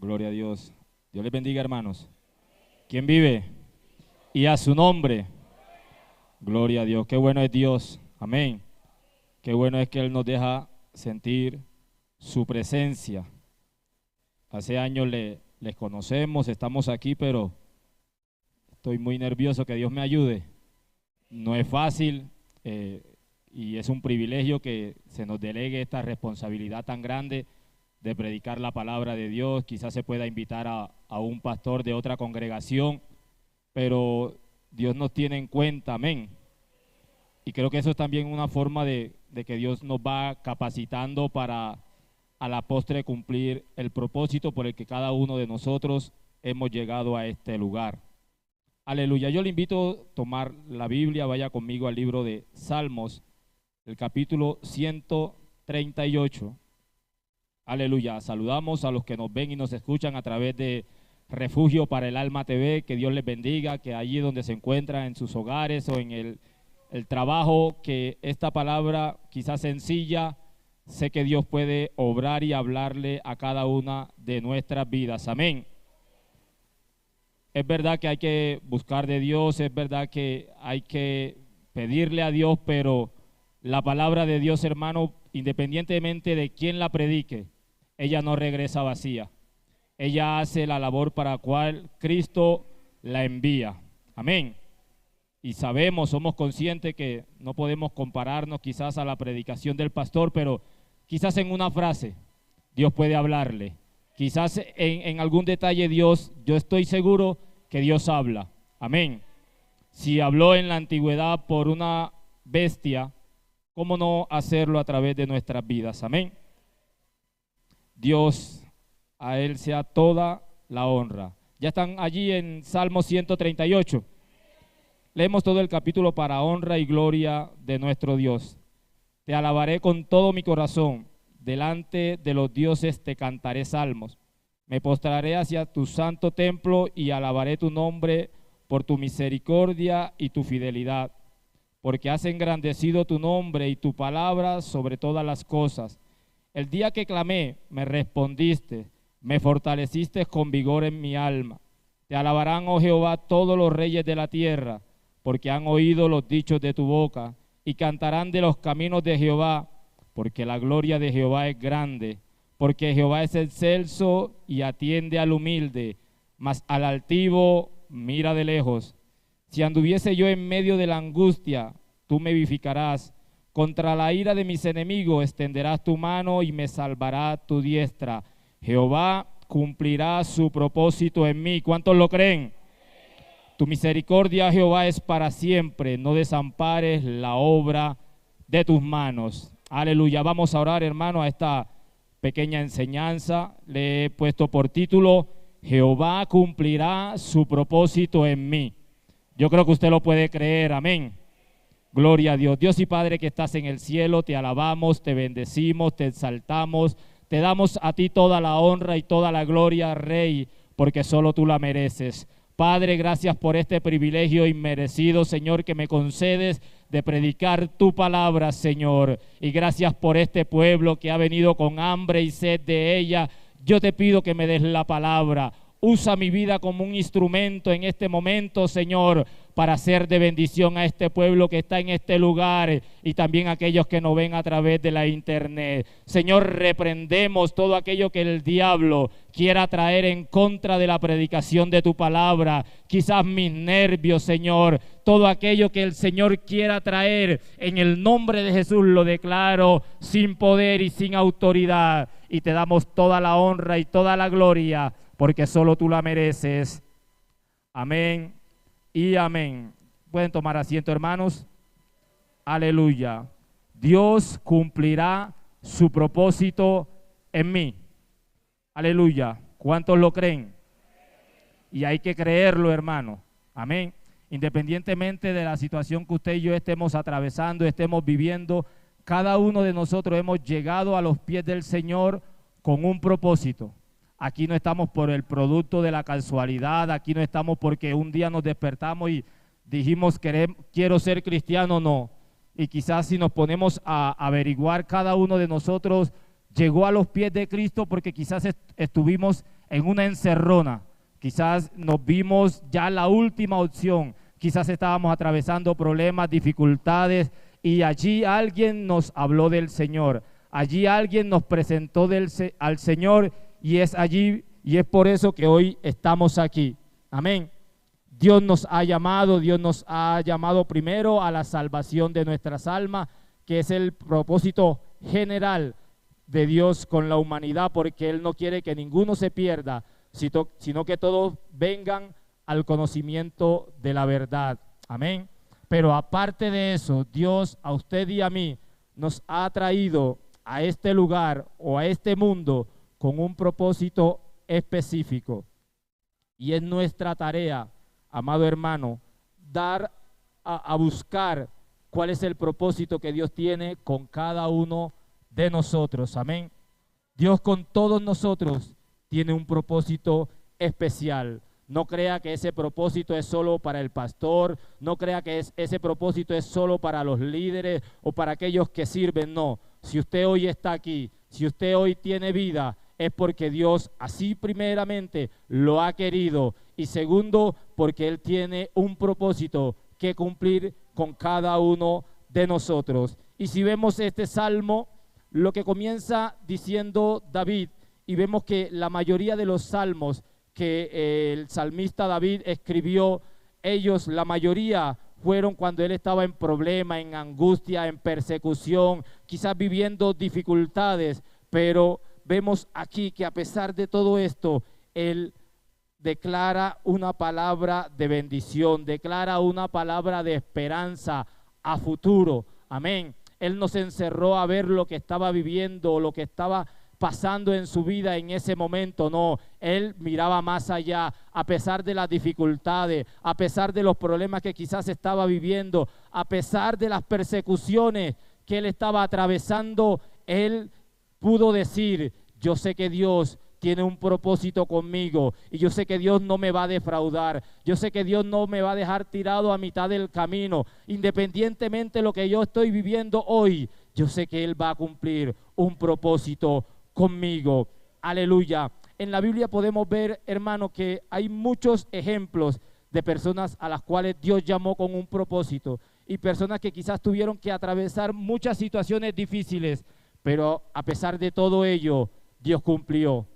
Gloria a Dios. Dios les bendiga, hermanos. ¿Quién vive? Y a su nombre. Gloria a Dios. Qué bueno es Dios. Amén. Qué bueno es que Él nos deja sentir su presencia. Hace años les conocemos, estamos aquí, pero estoy muy nervioso. Que Dios me ayude. No es fácil y es un privilegio que se nos delegue esta responsabilidad tan grande de predicar la palabra de Dios. Quizás se pueda invitar a un pastor de otra congregación, pero Dios nos tiene en cuenta, amén. Y creo que eso es también una forma de que Dios nos va capacitando para a la postre cumplir el propósito por el que cada uno de nosotros hemos llegado a este lugar. Aleluya. Yo le invito a tomar la Biblia, vaya conmigo al libro de Salmos, el capítulo 138. Aleluya. Saludamos a los que nos ven y nos escuchan a través de Refugio para el Alma TV. Que Dios les bendiga, que allí donde se encuentran, en sus hogares o en el trabajo, que esta palabra quizás sencilla, sé que Dios puede obrar y hablarle a cada una de nuestras vidas. Amén. Es verdad que hay que buscar de Dios, es verdad que hay que pedirle a Dios, pero la palabra de Dios, hermano, independientemente de quién la predique, ella no regresa vacía. Ella hace la labor para la cual Cristo la envía. Amén. Y sabemos, somos conscientes que no podemos compararnos quizás a la predicación del pastor, pero quizás en una frase Dios puede hablarle. Quizás en algún detalle Dios, yo estoy seguro que Dios habla. Amén. Si habló en la antigüedad por una bestia, ¿cómo no hacerlo a través de nuestras vidas? Amén. Dios, a Él sea toda la honra. Ya están allí en Salmo 138. Leemos todo el capítulo para honra y gloria de nuestro Dios. Te alabaré con todo mi corazón, delante de los dioses te cantaré salmos. Me postraré hacia tu santo templo y alabaré tu nombre por tu misericordia y tu fidelidad, porque has engrandecido tu nombre y tu palabra sobre todas las cosas. El día que clamé, me respondiste, me fortaleciste con vigor en mi alma. Te alabarán, oh Jehová, todos los reyes de la tierra, porque han oído los dichos de tu boca, y cantarán de los caminos de Jehová, porque la gloria de Jehová es grande, porque Jehová es excelso y atiende al humilde, mas al altivo mira de lejos. Si anduviese yo en medio de la angustia, tú me vivificarás. Contra la ira de mis enemigos extenderás tu mano y me salvará tu diestra. Jehová cumplirá su propósito en mí. ¿Cuántos lo creen? Tu misericordia, Jehová, es para siempre. No desampares la obra de tus manos. Aleluya. Vamos a orar, hermano, a esta pequeña enseñanza. Le he puesto por título: Jehová cumplirá su propósito en mí. Yo creo que usted lo puede creer. Amén. Gloria a Dios. Dios y Padre que estás en el cielo, te alabamos, te bendecimos, te exaltamos, te damos a ti toda la honra y toda la gloria, Rey, porque solo tú la mereces. Padre, gracias por este privilegio inmerecido, Señor, que me concedes de predicar tu palabra, Señor. Y gracias por este pueblo que ha venido con hambre y sed de ella. Yo te pido que me des la palabra. Usa mi vida como un instrumento en este momento, Señor, para ser de bendición a este pueblo que está en este lugar y también a aquellos que nos ven a través de la internet. Señor, reprendemos todo aquello que el diablo quiera traer en contra de la predicación de tu palabra. Quizás mis nervios, Señor, todo aquello que el Señor quiera traer, en el nombre de Jesús lo declaro sin poder y sin autoridad. Y te damos toda la honra y toda la gloria, porque solo tú la mereces. Amén y amén. Pueden tomar asiento, hermanos. Aleluya. Dios cumplirá su propósito en mí. Aleluya. ¿Cuántos lo creen? Y hay que creerlo, hermano. Amén. Independientemente de la situación que usted y yo estemos atravesando, estemos viviendo, cada uno de nosotros hemos llegado a los pies del Señor con un propósito. Aquí no estamos por el producto de la casualidad, aquí no estamos porque un día nos despertamos y dijimos quiero ser cristiano, no. Y quizás si nos ponemos a averiguar, cada uno de nosotros llegó a los pies de Cristo porque quizás estuvimos en una encerrona. Quizás nos vimos ya la última opción. Quizás estábamos atravesando problemas, dificultades, y allí alguien nos habló del Señor. Allí alguien nos presentó al Señor, y es allí, y es por eso que hoy estamos aquí. Amén. Dios nos ha llamado primero a la salvación de nuestras almas, que es el propósito general de Dios con la humanidad, porque Él no quiere que ninguno se pierda, sino que todos vengan al conocimiento de la verdad. Amén. Pero aparte de eso, Dios a usted y a mí nos ha traído a este lugar o a este mundo con un propósito específico. Y es nuestra tarea, amado hermano, dar a buscar cuál es el propósito que Dios tiene con cada uno de nosotros. Amén. Dios con todos nosotros tiene un propósito especial. No crea que ese propósito es solo para el pastor, no crea que ese propósito es solo para los líderes o para aquellos que sirven. No, si usted hoy está aquí, si usted hoy tiene vida, es porque Dios así primeramente lo ha querido, y segundo, porque Él tiene un propósito que cumplir con cada uno de nosotros. Y si vemos este salmo, lo que comienza diciendo David, y vemos que la mayoría de los salmos que el salmista David escribió, ellos, la mayoría, fueron cuando él estaba en problema, en angustia, en persecución, quizás viviendo dificultades, pero vemos aquí que a pesar de todo esto, él declara una palabra de bendición, declara una palabra de esperanza a futuro. Amén. Él no se encerró a ver lo que estaba viviendo, lo que estaba pasando en su vida en ese momento. No, él miraba más allá, a pesar de las dificultades, a pesar de los problemas que quizás estaba viviendo, a pesar de las persecuciones que él estaba atravesando. Él pudo decir: yo sé que Dios tiene un propósito conmigo, y yo sé que Dios no me va a defraudar, yo sé que Dios no me va a dejar tirado a mitad del camino, independientemente de lo que yo estoy viviendo hoy. Yo sé que Él va a cumplir un propósito conmigo. Aleluya. En la Biblia podemos ver, hermano, que hay muchos ejemplos de personas a las cuales Dios llamó con un propósito, y personas que quizás tuvieron que atravesar muchas situaciones difíciles, pero a pesar de todo ello, Dios cumplió.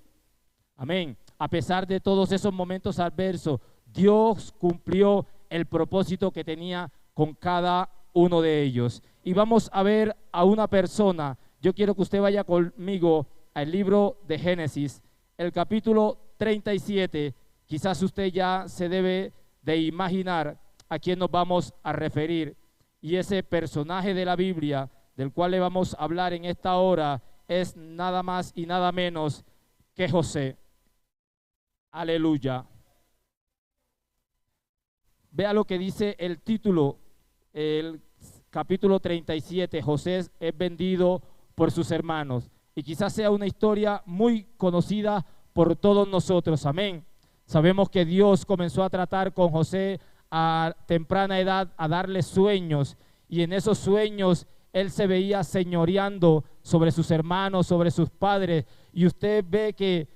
Amén. A pesar de todos esos momentos adversos, Dios cumplió el propósito que tenía con cada uno de ellos. Y vamos a ver a una persona. Yo quiero que usted vaya conmigo al libro de Génesis, el capítulo 37. Quizás usted ya se debe de imaginar a quién nos vamos a referir. Y ese personaje de la Biblia del cual le vamos a hablar en esta hora es nada más y nada menos que José. Aleluya. Vea lo que dice el título, el capítulo 37. José es vendido por sus hermanos. Y quizás sea una historia muy conocida por todos nosotros. Amén. Sabemos que Dios comenzó a tratar con José a temprana edad, a darle sueños. Y en esos sueños él se veía señoreando sobre sus hermanos, sobre sus padres. Y usted ve que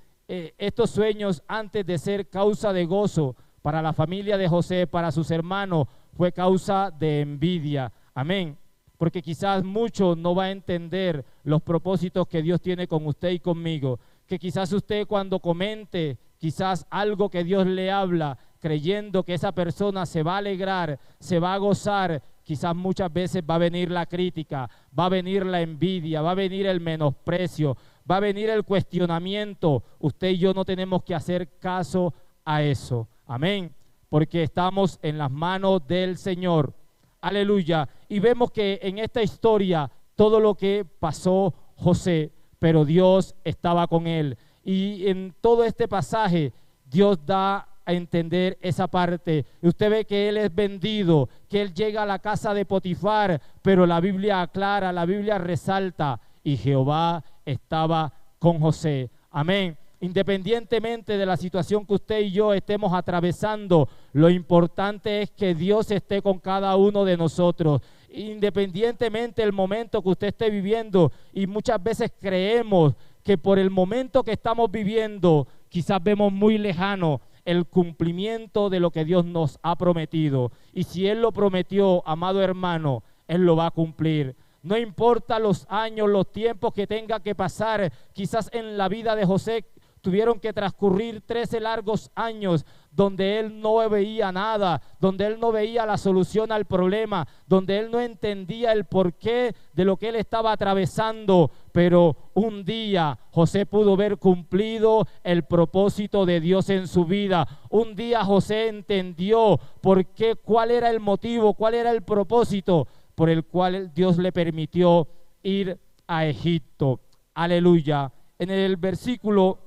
estos sueños, antes de ser causa de gozo para la familia de José, para sus hermanos, fue causa de envidia. Amén. Porque quizás mucho no va a entender los propósitos que Dios tiene con usted y conmigo. Que quizás usted, cuando comente quizás algo que Dios le habla, creyendo que esa persona se va a alegrar, se va a gozar, quizás muchas veces va a venir la crítica, va a venir la envidia, va a venir el menosprecio, va a venir el cuestionamiento. Usted y yo no tenemos que hacer caso a eso. Amén. Porque estamos en las manos del Señor. Aleluya. Y vemos que en esta historia todo lo que pasó José, pero Dios estaba con él. Y en todo este pasaje Dios da a entender esa parte. Usted ve que él es vendido, que él llega a la casa de Potifar, pero la Biblia aclara, la Biblia resalta, y Jehová estaba con José. Amén. Independientemente de la situación que usted y yo estemos atravesando, lo importante es que Dios esté con cada uno de nosotros. Independientemente del momento que usted esté viviendo, y muchas veces creemos que por el momento que estamos viviendo, quizás vemos muy lejano el cumplimiento de lo que Dios nos ha prometido. Y si Él lo prometió, amado hermano, Él lo va a cumplir. No importa los años, los tiempos que tenga que pasar. Quizás en la vida de José tuvieron que transcurrir 13 largos años donde él no veía nada, donde él no veía la solución al problema, donde él no entendía el porqué de lo que él estaba atravesando. Pero un día José pudo ver cumplido el propósito de Dios en su vida. Un día José entendió por qué, cuál era el motivo, cuál era el propósito por el cual Dios le permitió ir a Egipto. Aleluya. En el versículo,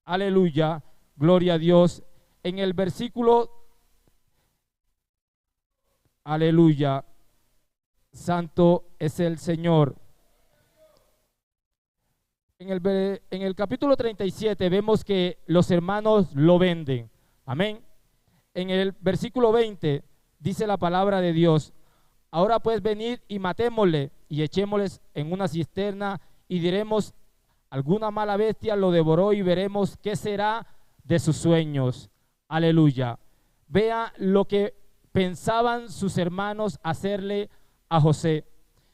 aleluya, gloria a Dios. En el versículo, aleluya, santo es el Señor. En el capítulo 37 vemos que los hermanos lo venden. Amén. En el versículo 20 dice la palabra de Dios: ahora pues venid y matémosle y echémosles en una cisterna y diremos: alguna mala bestia lo devoró y veremos qué será de sus sueños. Aleluya. Vea lo que pensaban sus hermanos hacerle a José.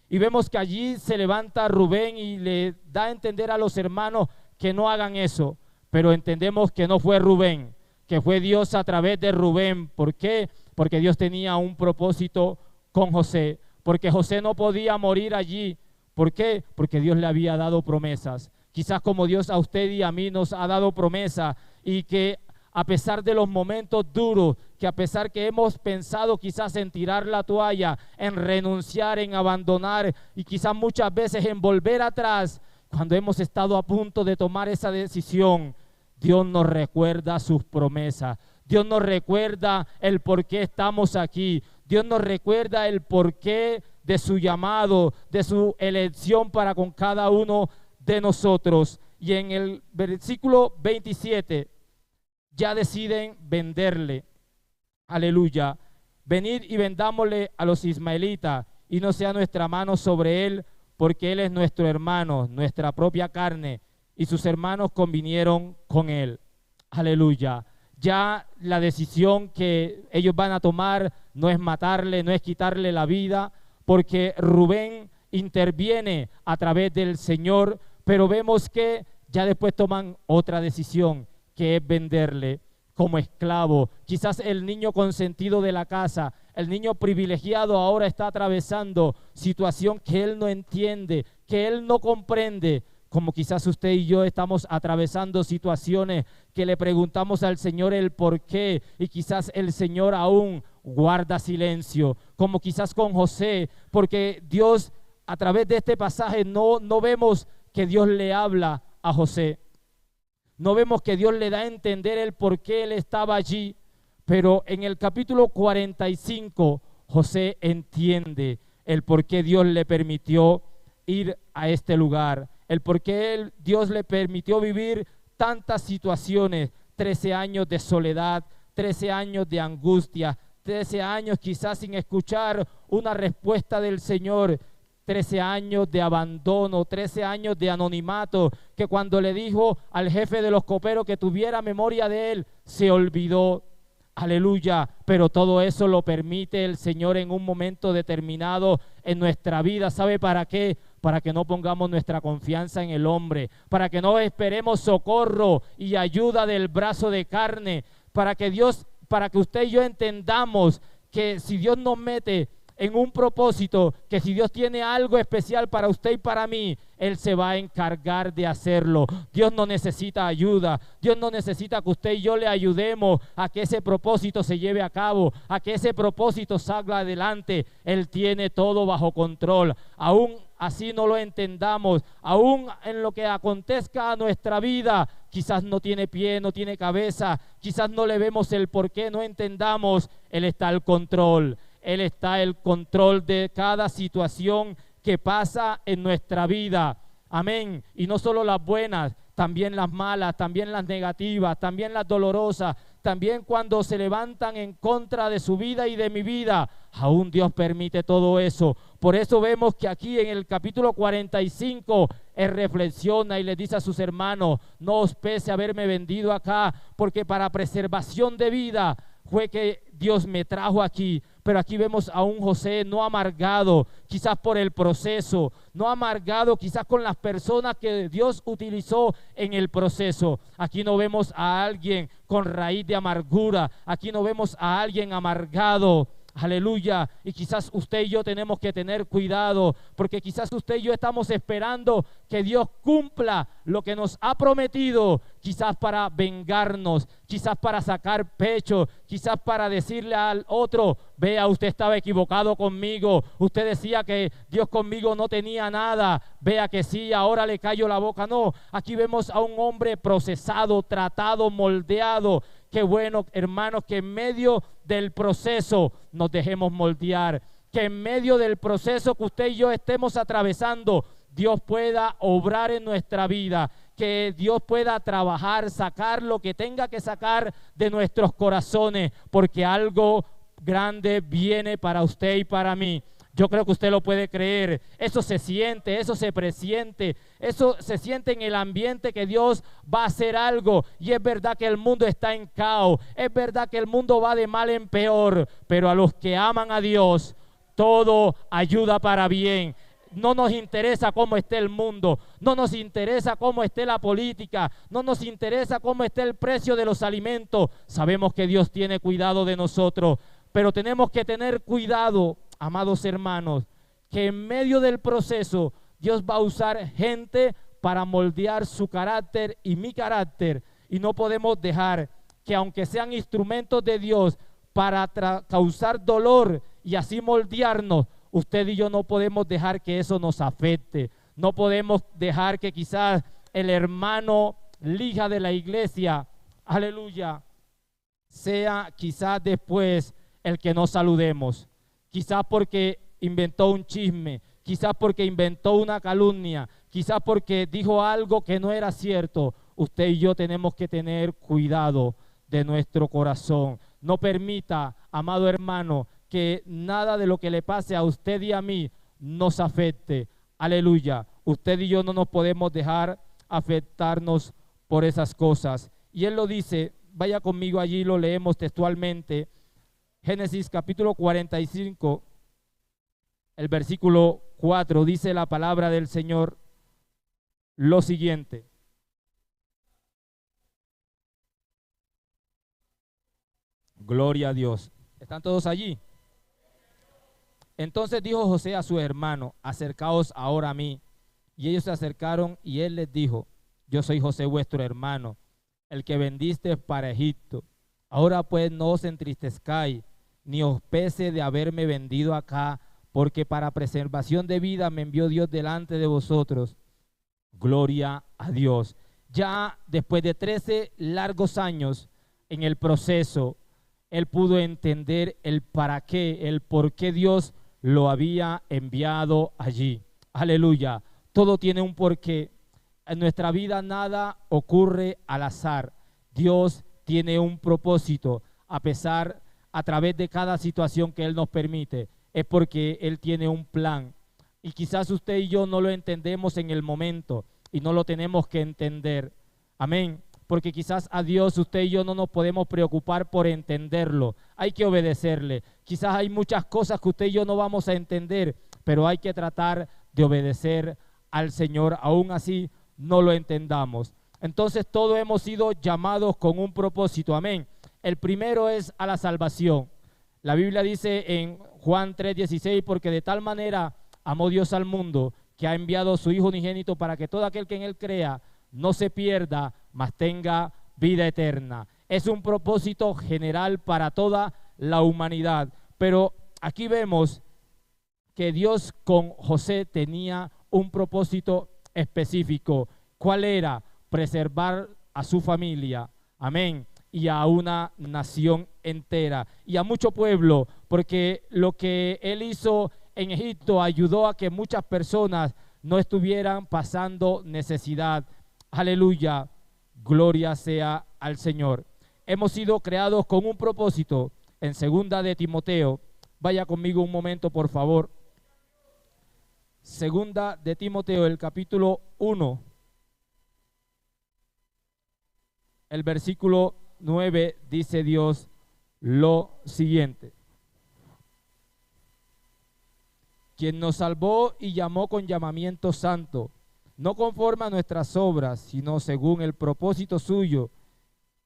Y vemos que allí se levanta Rubén y le da a entender a los hermanos que no hagan eso. Pero entendemos que no fue Rubén, que fue Dios a través de Rubén. ¿Por qué? Porque Dios tenía un propósito con José. Porque José no podía morir allí. ¿Por qué? Porque Dios le había dado promesas. Quizás como Dios a usted y a mí nos ha dado promesa, y que a pesar de los momentos duros, que a pesar que hemos pensado quizás en tirar la toalla, en renunciar, en abandonar y quizás muchas veces en volver atrás, cuando hemos estado a punto de tomar esa decisión, Dios nos recuerda sus promesas. Dios nos recuerda el por qué estamos aquí. Dios nos recuerda el porqué de su llamado, de su elección para con cada uno de nosotros. Y en el versículo 27 ya deciden venderle. Aleluya. Venid y vendámosle a los ismaelitas, y no sea nuestra mano sobre él, porque él es nuestro hermano, nuestra propia carne. Y sus hermanos convinieron con él. Aleluya. Ya la decisión que ellos van a tomar no es matarle, no es quitarle la vida, porque Rubén interviene a través del Señor. Pero vemos que ya después toman otra decisión, que es venderle como esclavo. Quizás el niño consentido de la casa, el niño privilegiado, ahora está atravesando situación que él no entiende, que él no comprende, como quizás usted y yo estamos atravesando situaciones que le preguntamos al Señor el por qué, y quizás el Señor aún guarda silencio, como quizás con José, porque Dios a través de este pasaje no vemos que Dios le habla a José. No vemos que Dios le da a entender el por qué él estaba allí, pero en el capítulo 45 José entiende el por qué Dios le permitió ir a este lugar, el por qué Dios le permitió vivir tantas situaciones, 13 años de soledad, 13 años de angustia, 13 años quizás sin escuchar una respuesta del Señor, 13 años de abandono, 13 años de anonimato, que cuando le dijo al jefe de los coperos que tuviera memoria de él, se olvidó. Aleluya. Pero todo eso lo permite el Señor en un momento determinado en nuestra vida. ¿Sabe para qué? Para que no pongamos nuestra confianza en el hombre, para que no esperemos socorro y ayuda del brazo de carne, para que usted y yo entendamos que si Dios nos mete en un propósito, que si Dios tiene algo especial para usted y para mí, Él se va a encargar de hacerlo. Dios no necesita ayuda, Dios no necesita que usted y yo le ayudemos a que ese propósito se lleve a cabo, a que ese propósito salga adelante. Él tiene todo bajo control. Aún así no lo entendamos, aún en lo que acontezca a nuestra vida, quizás no tiene pie, no tiene cabeza, quizás no le vemos el por qué, no entendamos, Él está al control. Él está el control de cada situación que pasa en nuestra vida. Amén. Y no solo las buenas, también las malas, también las negativas, también las dolorosas, también cuando se levantan en contra de su vida y de mi vida. Aún Dios permite todo eso. Por eso vemos que aquí en el capítulo 45 él reflexiona y le dice a sus hermanos: no os pese haberme vendido acá, porque para preservación de vida fue que Dios me trajo aquí. Pero aquí vemos a un José no amargado, quizás por el proceso, no amargado quizás con las personas que Dios utilizó en el proceso. Aquí no vemos a alguien con raíz de amargura, aquí no vemos a alguien amargado. Aleluya. Y quizás usted y yo tenemos que tener cuidado, porque quizás usted y yo estamos esperando que Dios cumpla lo que nos ha prometido, quizás para vengarnos, quizás para sacar pecho, quizás para decirle al otro: vea, usted estaba equivocado conmigo, usted decía que Dios conmigo no tenía nada, vea que sí, ahora le callo la boca. No, aquí vemos a un hombre procesado, tratado, moldeado. Qué bueno, hermanos, que en medio del proceso nos dejemos moldear, que en medio del proceso que usted y yo estemos atravesando, Dios pueda obrar en nuestra vida, que Dios pueda trabajar, sacar lo que tenga que sacar de nuestros corazones, porque algo grande viene para usted y para mí. Yo creo que usted lo puede creer. Eso se siente, eso se presiente, eso se siente en el ambiente, que Dios va a hacer algo. Y es verdad que el mundo está en caos, es verdad que el mundo va de mal en peor, pero a los que aman a Dios, todo ayuda para bien. No nos interesa cómo esté el mundo, no nos interesa cómo esté la política, no nos interesa cómo esté el precio de los alimentos. Sabemos que Dios tiene cuidado de nosotros, pero tenemos que tener cuidado, amados hermanos, que en medio del proceso Dios va a usar gente para moldear su carácter y mi carácter, y no podemos dejar que, aunque sean instrumentos de Dios para causar dolor y así moldearnos, usted y yo no podemos dejar que eso nos afecte. No podemos dejar que quizás el hermano lija de la iglesia, aleluya, sea quizás después el que no saludemos, quizás porque inventó un chisme, quizás porque inventó una calumnia, quizás porque dijo algo que no era cierto. Usted y yo tenemos que tener cuidado de nuestro corazón. No permita, amado hermano, que nada de lo que le pase a usted y a mí nos afecte. Aleluya. Usted y yo no nos podemos dejar afectarnos por esas cosas. Y él lo dice, vaya conmigo allí, lo leemos textualmente. Génesis capítulo 45, el versículo 4, dice la palabra del Señor lo siguiente. Gloria a Dios. ¿Están todos allí? Entonces dijo José a su hermano: acercaos ahora a mí. Y ellos se acercaron, y él les dijo: yo soy José vuestro hermano, el que vendiste para Egipto. Ahora pues no os entristezcáis, ni os pese de haberme vendido acá, porque para preservación de vida me envió Dios delante de vosotros. Gloria a Dios. Ya después de 13 largos años en el proceso, él pudo entender el para qué, el por qué Dios lo había enviado allí. Aleluya. Todo tiene un porqué. En nuestra vida nada ocurre al azar. Dios tiene un propósito, a través de cada situación que Él nos permite. Es porque Él tiene un plan. Y quizás usted y yo no lo entendemos en el momento, y no lo tenemos que entender. Amén. Porque quizás a Dios usted y yo no nos podemos preocupar por entenderlo. Hay que obedecerle. Quizás hay muchas cosas que usted y yo no vamos a entender, pero hay que tratar de obedecer al Señor, aún así no lo entendamos. Entonces todos hemos sido llamados con un propósito. Amén. El primero es a la salvación. La Biblia dice en Juan 3:16, porque de tal manera amó Dios al mundo, que ha enviado a su Hijo unigénito, para que todo aquel que en Él crea no se pierda, mas tenga vida eterna. Es un propósito general para toda la humanidad. Pero aquí vemos que Dios con José tenía un propósito específico. ¿Cuál era? Preservar a su familia. Amén. Y a una nación entera y a mucho pueblo, porque lo que él hizo en Egipto ayudó a que muchas personas no estuvieran pasando necesidad. Aleluya, gloria sea al Señor. Hemos sido creados con un propósito. En 2 de Timoteo, vaya conmigo un momento por favor. segunda de Timoteo, el capítulo 1, el versículo 9, dice Dios lo siguiente: quien nos salvó y llamó con llamamiento santo, no conforme a nuestras obras, sino según el propósito suyo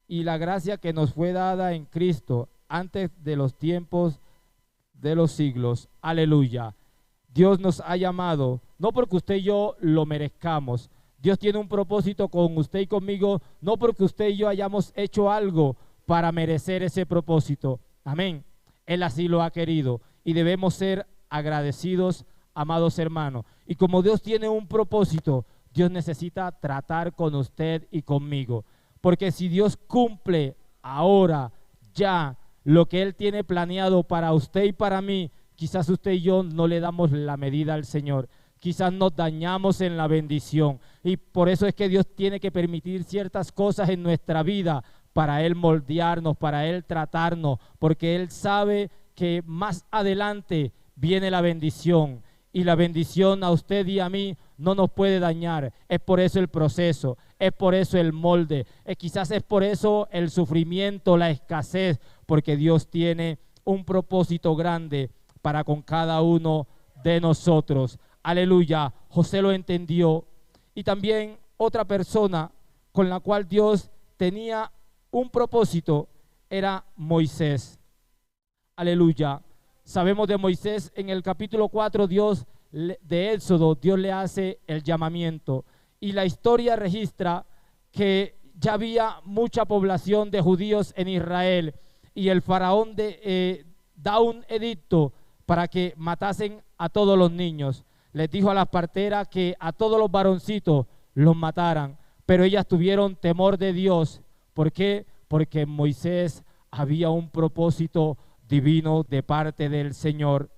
y la gracia que nos fue dada en Cristo antes de los tiempos de los siglos. Aleluya. Dios nos ha llamado, no porque usted y yo lo merezcamos. Dios tiene un propósito con usted y conmigo, no porque usted y yo hayamos hecho algo para merecer ese propósito. Amén. Él así lo ha querido y debemos ser agradecidos, amados hermanos. Y como Dios tiene un propósito, Dios necesita tratar con usted y conmigo. Porque si Dios cumple ahora, ya, lo que Él tiene planeado para usted y para mí, quizás usted y yo no le damos la medida al Señor. Quizás nos dañamos en la bendición. Y por eso es que Dios tiene que permitir ciertas cosas en nuestra vida para Él moldearnos, para Él tratarnos. Porque Él sabe que más adelante viene la bendición. Y la bendición a usted y a mí no nos puede dañar. Es por eso el proceso, es por eso el molde, quizás es por eso el sufrimiento, la escasez, porque Dios tiene un propósito grande para con cada uno de nosotros. Aleluya, José lo entendió. Y también otra persona con la cual Dios tenía un propósito era Moisés. Aleluya. Sabemos de Moisés en el capítulo 4, de Éxodo, Dios le hace el llamamiento. Y la historia registra que ya había mucha población de judíos en Israel. Y el faraón da un edicto para que matasen a todos los niños. Les dijo a las parteras que a todos los varoncitos los mataran. Pero ellas tuvieron temor de Dios. ¿Por qué? Porque en Moisés había un propósito divino de parte del Señor.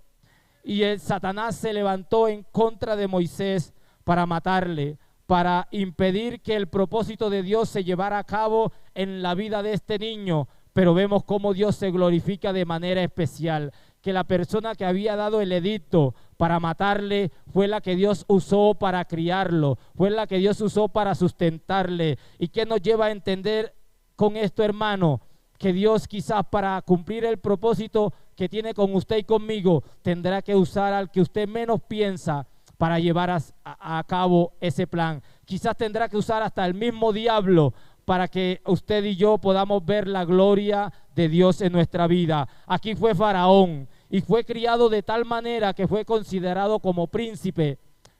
Y Satanás se levantó en contra de Moisés para matarle, para impedir que el propósito de Dios se llevara a cabo en la vida de este niño. Pero vemos cómo Dios se glorifica de manera especial, que la persona que había dado el edicto para matarle fue la que Dios usó para criarlo, fue la que Dios usó para sustentarle. ¿Y qué nos lleva a entender con esto, hermano? Que Dios quizás para cumplir el propósito que tiene con usted y conmigo, tendrá que usar al que usted menos piensa para llevar a cabo ese plan. Quizás tendrá que usar hasta el mismo diablo para que usted y yo podamos ver la gloria de Dios en nuestra vida. Aquí fue Faraón y fue criado de tal manera que fue considerado como príncipe,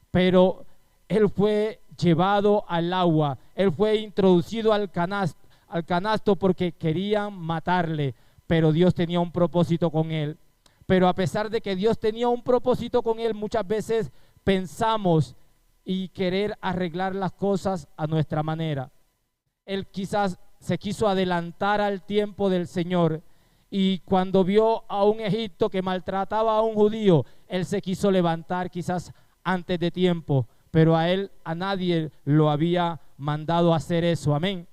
pero él fue llevado al agua, él fue introducido al canasto porque querían matarle, pero Dios tenía un propósito con él. Pero a pesar de que Dios tenía un propósito con él, muchas veces pensamos y querer arreglar las cosas a nuestra manera. Él quizás se quiso adelantar al tiempo del Señor y cuando vio a un Egipto que maltrataba a un judío, él se quiso levantar quizás antes de tiempo, pero a nadie lo había mandado a hacer eso. Amén.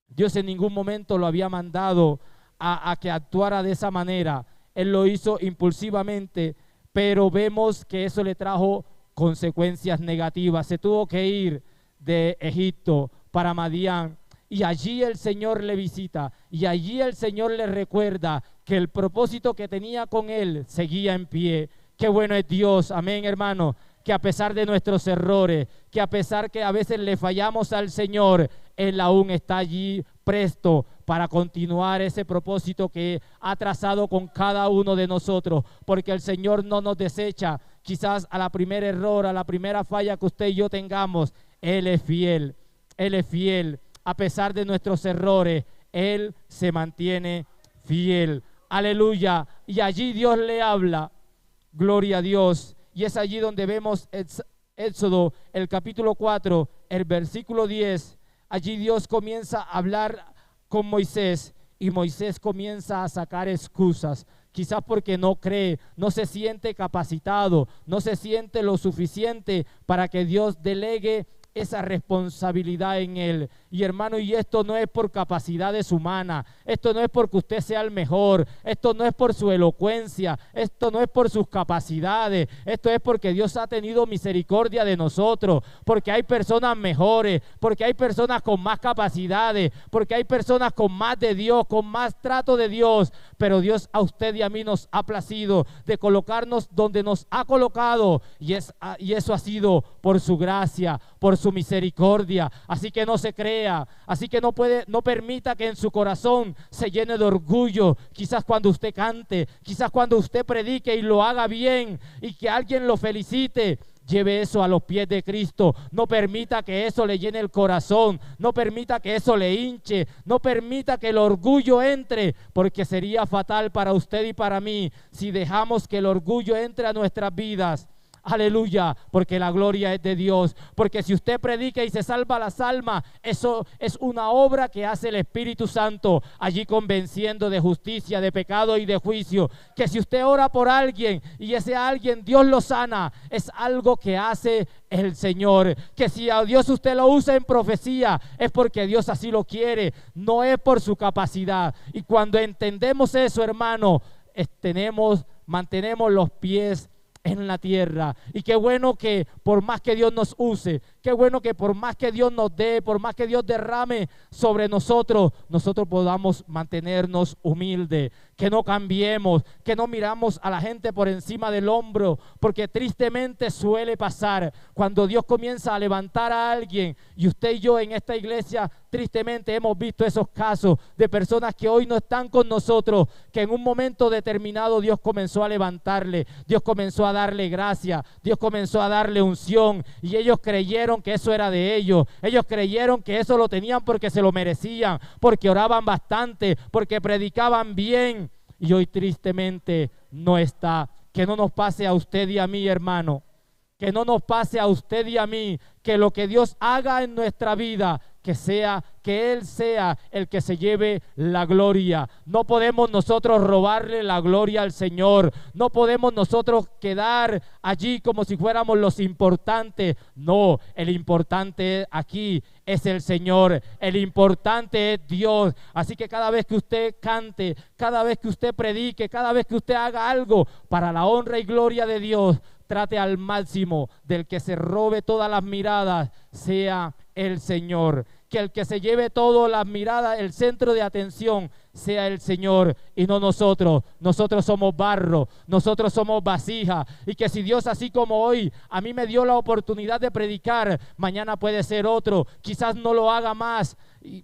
Dios en ningún momento lo había mandado a que actuara de esa manera. Él lo hizo impulsivamente, pero vemos que eso le trajo consecuencias negativas. Se tuvo que ir de Egipto para Madián y allí el Señor le visita y allí el Señor le recuerda que el propósito que tenía con él seguía en pie. Qué bueno es Dios, amén, hermano, que a pesar de nuestros errores, que a pesar que a veces le fallamos al Señor, Él aún está allí presto para continuar ese propósito que ha trazado con cada uno de nosotros, porque el Señor no nos desecha. Quizás a la primer error, a la primera falla que usted y yo tengamos, Él es fiel, Él es fiel. A pesar de nuestros errores, Él se mantiene fiel. Aleluya. Y allí Dios le habla. Gloria a Dios. Y es allí donde vemos Éxodo, el capítulo 4, el versículo 10. Allí Dios comienza a hablar con Moisés y Moisés comienza a sacar excusas. Quizás porque no cree, no se siente capacitado, no se siente lo suficiente para que Dios delegue esa responsabilidad en Él. Y hermano, y esto no es por capacidades humanas, esto no es porque usted sea el mejor, esto no es por su elocuencia, esto no es por sus capacidades, esto es porque Dios ha tenido misericordia de nosotros, porque hay personas mejores, porque hay personas con más capacidades, porque hay personas con más de Dios, con más trato de Dios, pero Dios a usted y a mí nos ha placido de colocarnos donde nos ha colocado, y eso ha sido por su gracia, por su misericordia. Así que no se crea, así que no permita que en su corazón se llene de orgullo, quizás cuando usted cante, quizás cuando usted predique y lo haga bien y que alguien lo felicite. Lleve eso a los pies de Cristo. No permita que eso le llene el corazón, no permita que eso le hinche, no permita que el orgullo entre, porque sería fatal para usted y para mí si dejamos que el orgullo entre a nuestras vidas. Aleluya, porque la gloria es de Dios, porque si usted predica y se salva las almas, eso es una obra que hace el Espíritu Santo allí convenciendo de justicia, de pecado y de juicio. Que si usted ora por alguien y ese alguien Dios lo sana, es algo que hace el Señor. Que si a Dios usted lo usa en profecía, es porque Dios así lo quiere, no es por su capacidad. Y cuando entendemos eso, hermano, mantenemos los pies en la tierra. Y qué bueno que por más que Dios nos use, qué bueno que por más que Dios nos dé, por más que Dios derrame sobre nosotros podamos mantenernos humildes, que no cambiemos, que no miramos a la gente por encima del hombro, porque tristemente suele pasar cuando Dios comienza a levantar a alguien, y usted y yo en esta iglesia tristemente hemos visto esos casos de personas que hoy no están con nosotros, que en un momento determinado Dios comenzó a levantarle, Dios comenzó a darle gracia, Dios comenzó a darle unción, y ellos creyeron que eso era de ellos, ellos creyeron que eso lo tenían porque se lo merecían, porque oraban bastante, porque predicaban bien, y hoy tristemente no está. Que no nos pase a usted y a mí, hermano, que no nos pase a usted y a mí, que lo que Dios haga en nuestra vida, que Él sea el que se lleve la gloria. No podemos nosotros robarle la gloria al Señor, no podemos nosotros quedar allí como si fuéramos los importantes. No, el importante aquí es el Señor, el importante es Dios. Así que cada vez que usted cante, cada vez que usted predique, cada vez que usted haga algo para la honra y gloria de Dios, trate al máximo del que se robe todas las miradas sea el Señor, que el que se lleve todas las miradas, el centro de atención sea el Señor y no nosotros. Nosotros somos barro, nosotros somos vasija, y que si Dios, así como hoy a mí me dio la oportunidad de predicar, mañana puede ser otro, quizás no lo haga más,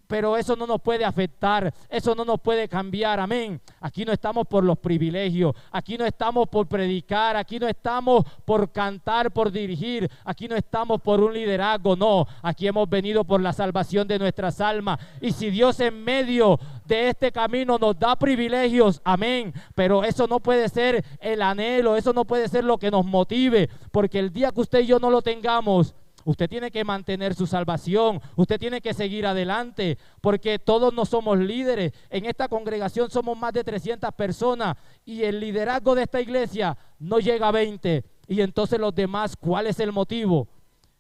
pero eso no nos puede afectar, eso no nos puede cambiar. Amén. Aquí no estamos por los privilegios, aquí no estamos por predicar, aquí no estamos por cantar, por dirigir, aquí no estamos por un liderazgo, no, aquí hemos venido por la salvación de nuestras almas. Y si Dios en medio de este camino nos da privilegios, amén, pero eso no puede ser el anhelo, eso no puede ser lo que nos motive, porque el día que usted y yo no lo tengamos, usted tiene que mantener su salvación, usted tiene que seguir adelante, porque todos no somos líderes. En esta congregación somos más de 300 personas y el liderazgo de esta iglesia no llega a 20. Y entonces los demás, ¿cuál es el motivo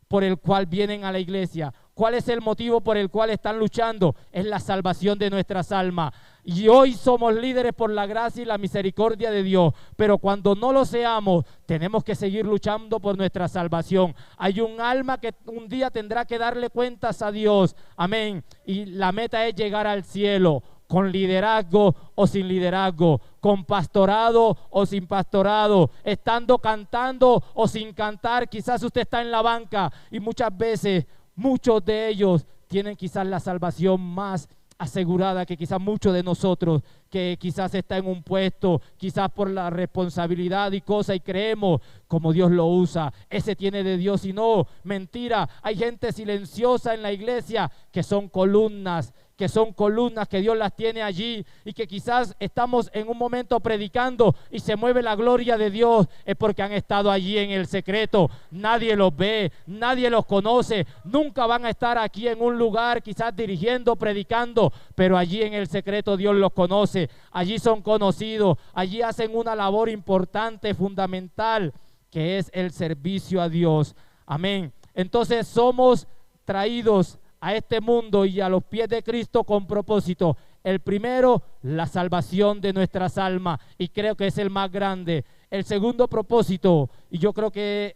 por el cual vienen a la iglesia? ¿Cuál es el motivo por el cual están luchando? Es la salvación de nuestras almas. Y hoy somos líderes por la gracia y la misericordia de Dios, pero cuando no lo seamos, tenemos que seguir luchando por nuestra salvación. Hay un alma que un día tendrá que darle cuentas a Dios, amén, y la meta es llegar al cielo, con liderazgo o sin liderazgo, con pastorado o sin pastorado, estando cantando o sin cantar. Quizás usted está en la banca y muchas veces muchos de ellos tienen quizás la salvación más asegurada que quizás muchos de nosotros, que quizás está en un puesto, quizás por la responsabilidad y cosas, y creemos como Dios lo usa, ese tiene de Dios. Y no, mentira, hay gente silenciosa en la iglesia que son columnas, que Dios las tiene allí, y que quizás estamos en un momento predicando y se mueve la gloria de Dios, es porque han estado allí en el secreto. Nadie los ve, nadie los conoce, nunca van a estar aquí en un lugar quizás dirigiendo, predicando, pero allí en el secreto Dios los conoce, allí son conocidos, allí hacen una labor importante, fundamental, que es el servicio a Dios. Amén. Entonces somos traídos a este mundo y a los pies de Cristo con propósito. El primero, la salvación de nuestras almas, y creo que es el más grande. El segundo propósito, y yo creo que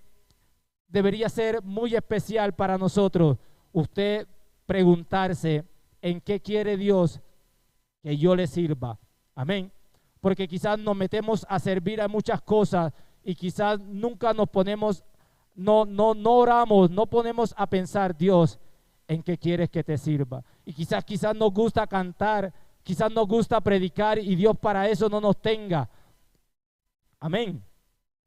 debería ser muy especial para nosotros, usted preguntarse en qué quiere Dios que yo le sirva. Amén. Porque quizás nos metemos a servir a muchas cosas y quizás nunca nos ponemos, no oramos, no ponemos a pensar, Dios, ¿en qué quieres que te sirva? Y quizás nos gusta cantar, quizás nos gusta predicar y Dios para eso no nos tenga. Amén.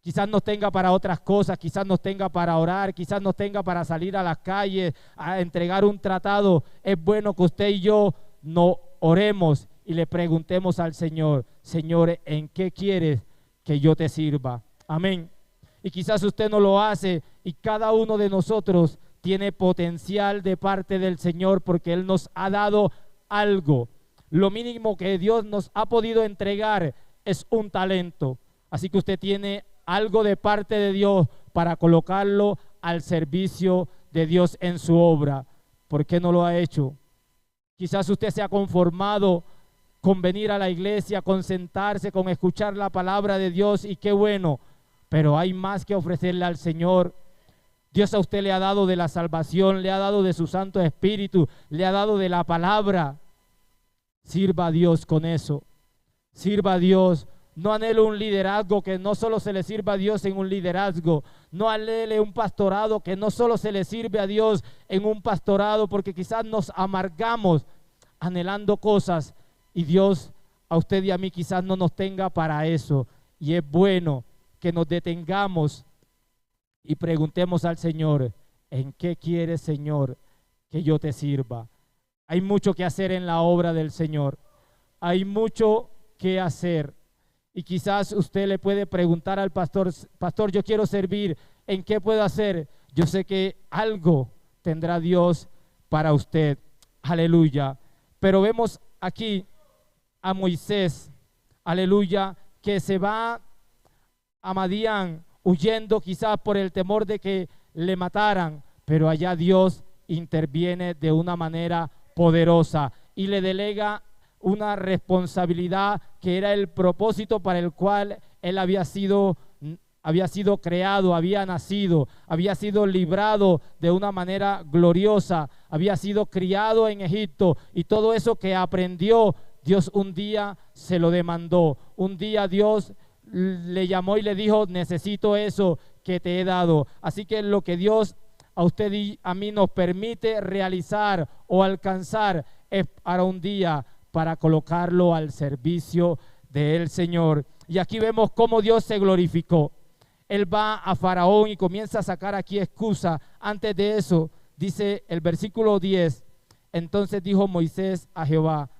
Quizás nos tenga para otras cosas, quizás nos tenga para orar, quizás nos tenga para salir a las calles, a entregar un tratado. Es bueno que usted y yo no oremos y le preguntemos al Señor, Señor, ¿en qué quieres que yo te sirva? Amén. Y quizás usted no lo hace y cada uno de nosotros tiene potencial de parte del Señor porque Él nos ha dado algo. Lo mínimo que Dios nos ha podido entregar es un talento. Así que usted tiene algo de parte de Dios para colocarlo al servicio de Dios en su obra. ¿Por qué no lo ha hecho? Quizás usted se ha conformado con venir a la iglesia, con sentarse, con escuchar la palabra de Dios y qué bueno, pero hay más que ofrecerle al Señor. Dios a usted le ha dado de la salvación, le ha dado de su Santo Espíritu, le ha dado de la palabra. Sirva a Dios con eso, sirva a Dios. No anhele un liderazgo que no solo se le sirva a Dios en un liderazgo. No anhele un pastorado que no solo se le sirve a Dios en un pastorado, porque quizás nos amargamos anhelando cosas y Dios a usted y a mí quizás no nos tenga para eso. Y es bueno que nos detengamos y preguntemos al Señor, ¿en qué quieres, Señor, que yo te sirva? Hay mucho que hacer en la obra del Señor. Hay mucho que hacer. Y quizás usted le puede preguntar al pastor, pastor, yo quiero servir, ¿en qué puedo hacer? Yo sé que algo tendrá Dios para usted. Aleluya. Pero vemos aquí a Moisés, aleluya, que se va a Madián huyendo quizás por el temor de que le mataran, pero allá Dios interviene de una manera poderosa y le delega una responsabilidad que era el propósito para el cual él había sido creado, había nacido, había sido librado de una manera gloriosa, había sido criado en Egipto y todo eso que aprendió, Dios un día se lo demandó. Un día Dios le llamó y le dijo, necesito eso que te he dado. Así que lo que Dios a usted y a mí nos permite realizar o alcanzar es para un día, para colocarlo al servicio del Señor. Y aquí vemos cómo Dios se glorificó. Él va a Faraón y comienza a sacar aquí excusa. Antes de eso, dice el versículo 10, entonces dijo Moisés a Jehová,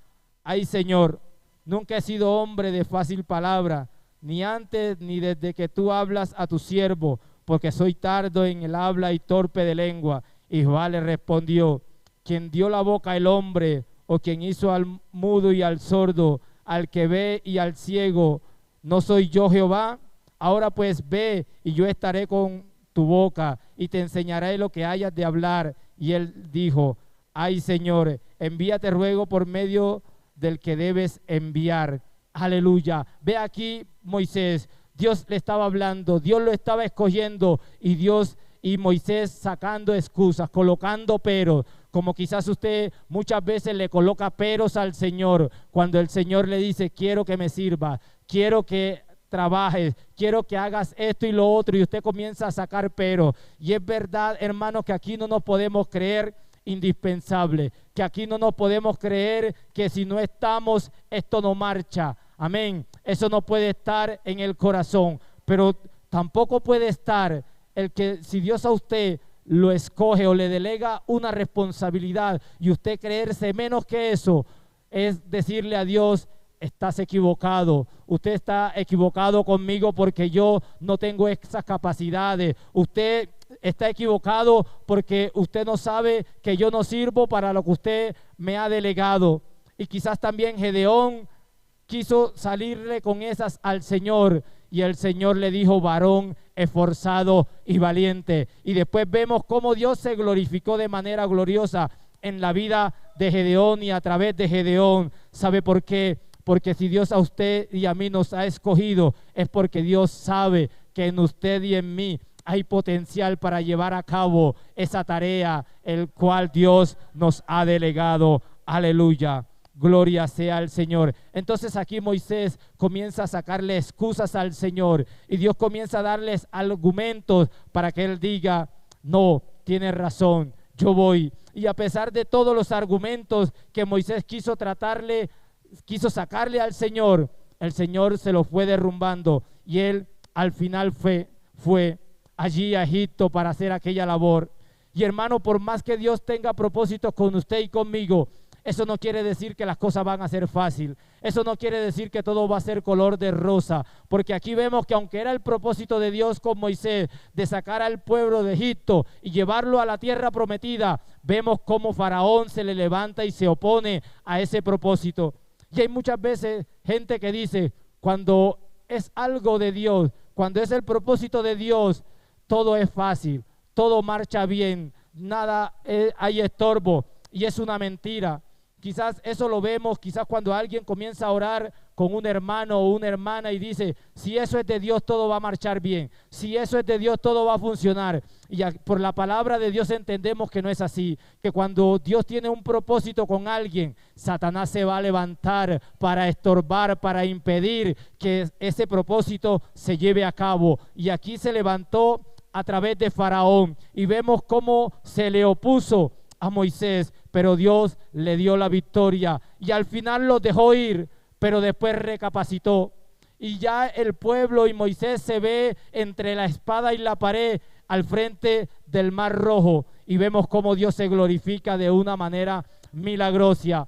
ay Señor, nunca he sido hombre de fácil palabra, ni antes ni desde que tú hablas a tu siervo, porque soy tardo en el habla y torpe de lengua. Y Jehová le respondió, quien dio la boca al hombre, o quien hizo al mudo y al sordo, al que ve y al ciego, ¿no soy yo Jehová? Ahora pues ve y yo estaré con tu boca y te enseñaré lo que hayas de hablar. Y él dijo, ay Señor, envíate ruego por medio del que debes enviar. Aleluya. Ve aquí Moisés, Dios le estaba hablando, Dios lo estaba escogiendo y Moisés sacando excusas, colocando peros, como quizás usted muchas veces le coloca peros al Señor cuando el Señor le dice, quiero que me sirva, quiero que trabajes, quiero que hagas esto y lo otro, y usted comienza a sacar peros. Y es verdad, hermanos, que aquí no nos podemos creer indispensable, que aquí no nos podemos creer que si no estamos, esto no marcha. Amén. Eso no puede estar en el corazón, pero tampoco puede estar el que si Dios a usted lo escoge o le delega una responsabilidad y usted creerse menos que eso, es decirle a Dios, estás equivocado, usted está equivocado conmigo porque yo no tengo esas capacidades, usted está equivocado porque usted no sabe que yo no sirvo para lo que usted me ha delegado. Y quizás también Gedeón quiso salirle con esas al Señor y el Señor le dijo, varón esforzado y valiente. Y después vemos cómo Dios se glorificó de manera gloriosa en la vida de Gedeón y a través de Gedeón. ¿Sabe por qué? Porque si Dios a usted y a mí nos ha escogido, es porque Dios sabe que en usted y en mí hay potencial para llevar a cabo esa tarea, el cual Dios nos ha delegado. Aleluya. Gloria sea al Señor. Entonces aquí Moisés comienza a sacarle excusas al Señor y Dios comienza a darles argumentos para que él diga: no, tienes razón, yo voy. Y a pesar de todos los argumentos que Moisés quiso sacarle al Señor, el Señor se lo fue derrumbando y él al final fue allí a Egipto para hacer aquella labor. Y hermano, por más que Dios tenga propósitos con usted y conmigo, eso no quiere decir que las cosas van a ser fácil. Eso no quiere decir que todo va a ser color de rosa. Porque aquí vemos que aunque era el propósito de Dios con Moisés de sacar al pueblo de Egipto y llevarlo a la tierra prometida, vemos cómo Faraón se le levanta y se opone a ese propósito. Y hay muchas veces gente que dice, cuando es algo de Dios, cuando es el propósito de Dios, todo es fácil, todo marcha bien, nada hay estorbo. Y es una mentira. Quizás eso lo vemos, quizás cuando alguien comienza a orar con un hermano o una hermana y dice, si eso es de Dios todo va a marchar bien, si eso es de Dios todo va a funcionar. Y por la palabra de Dios entendemos que no es así, que cuando Dios tiene un propósito con alguien, Satanás se va a levantar para estorbar, para impedir que ese propósito se lleve a cabo. Y aquí se levantó a través de Faraón y vemos cómo se le opuso a Moisés, pero Dios le dio la victoria y al final los dejó ir, pero después recapacitó y ya el pueblo y Moisés se ve entre la espada y la pared al frente del Mar Rojo y vemos cómo Dios se glorifica de una manera milagrosa,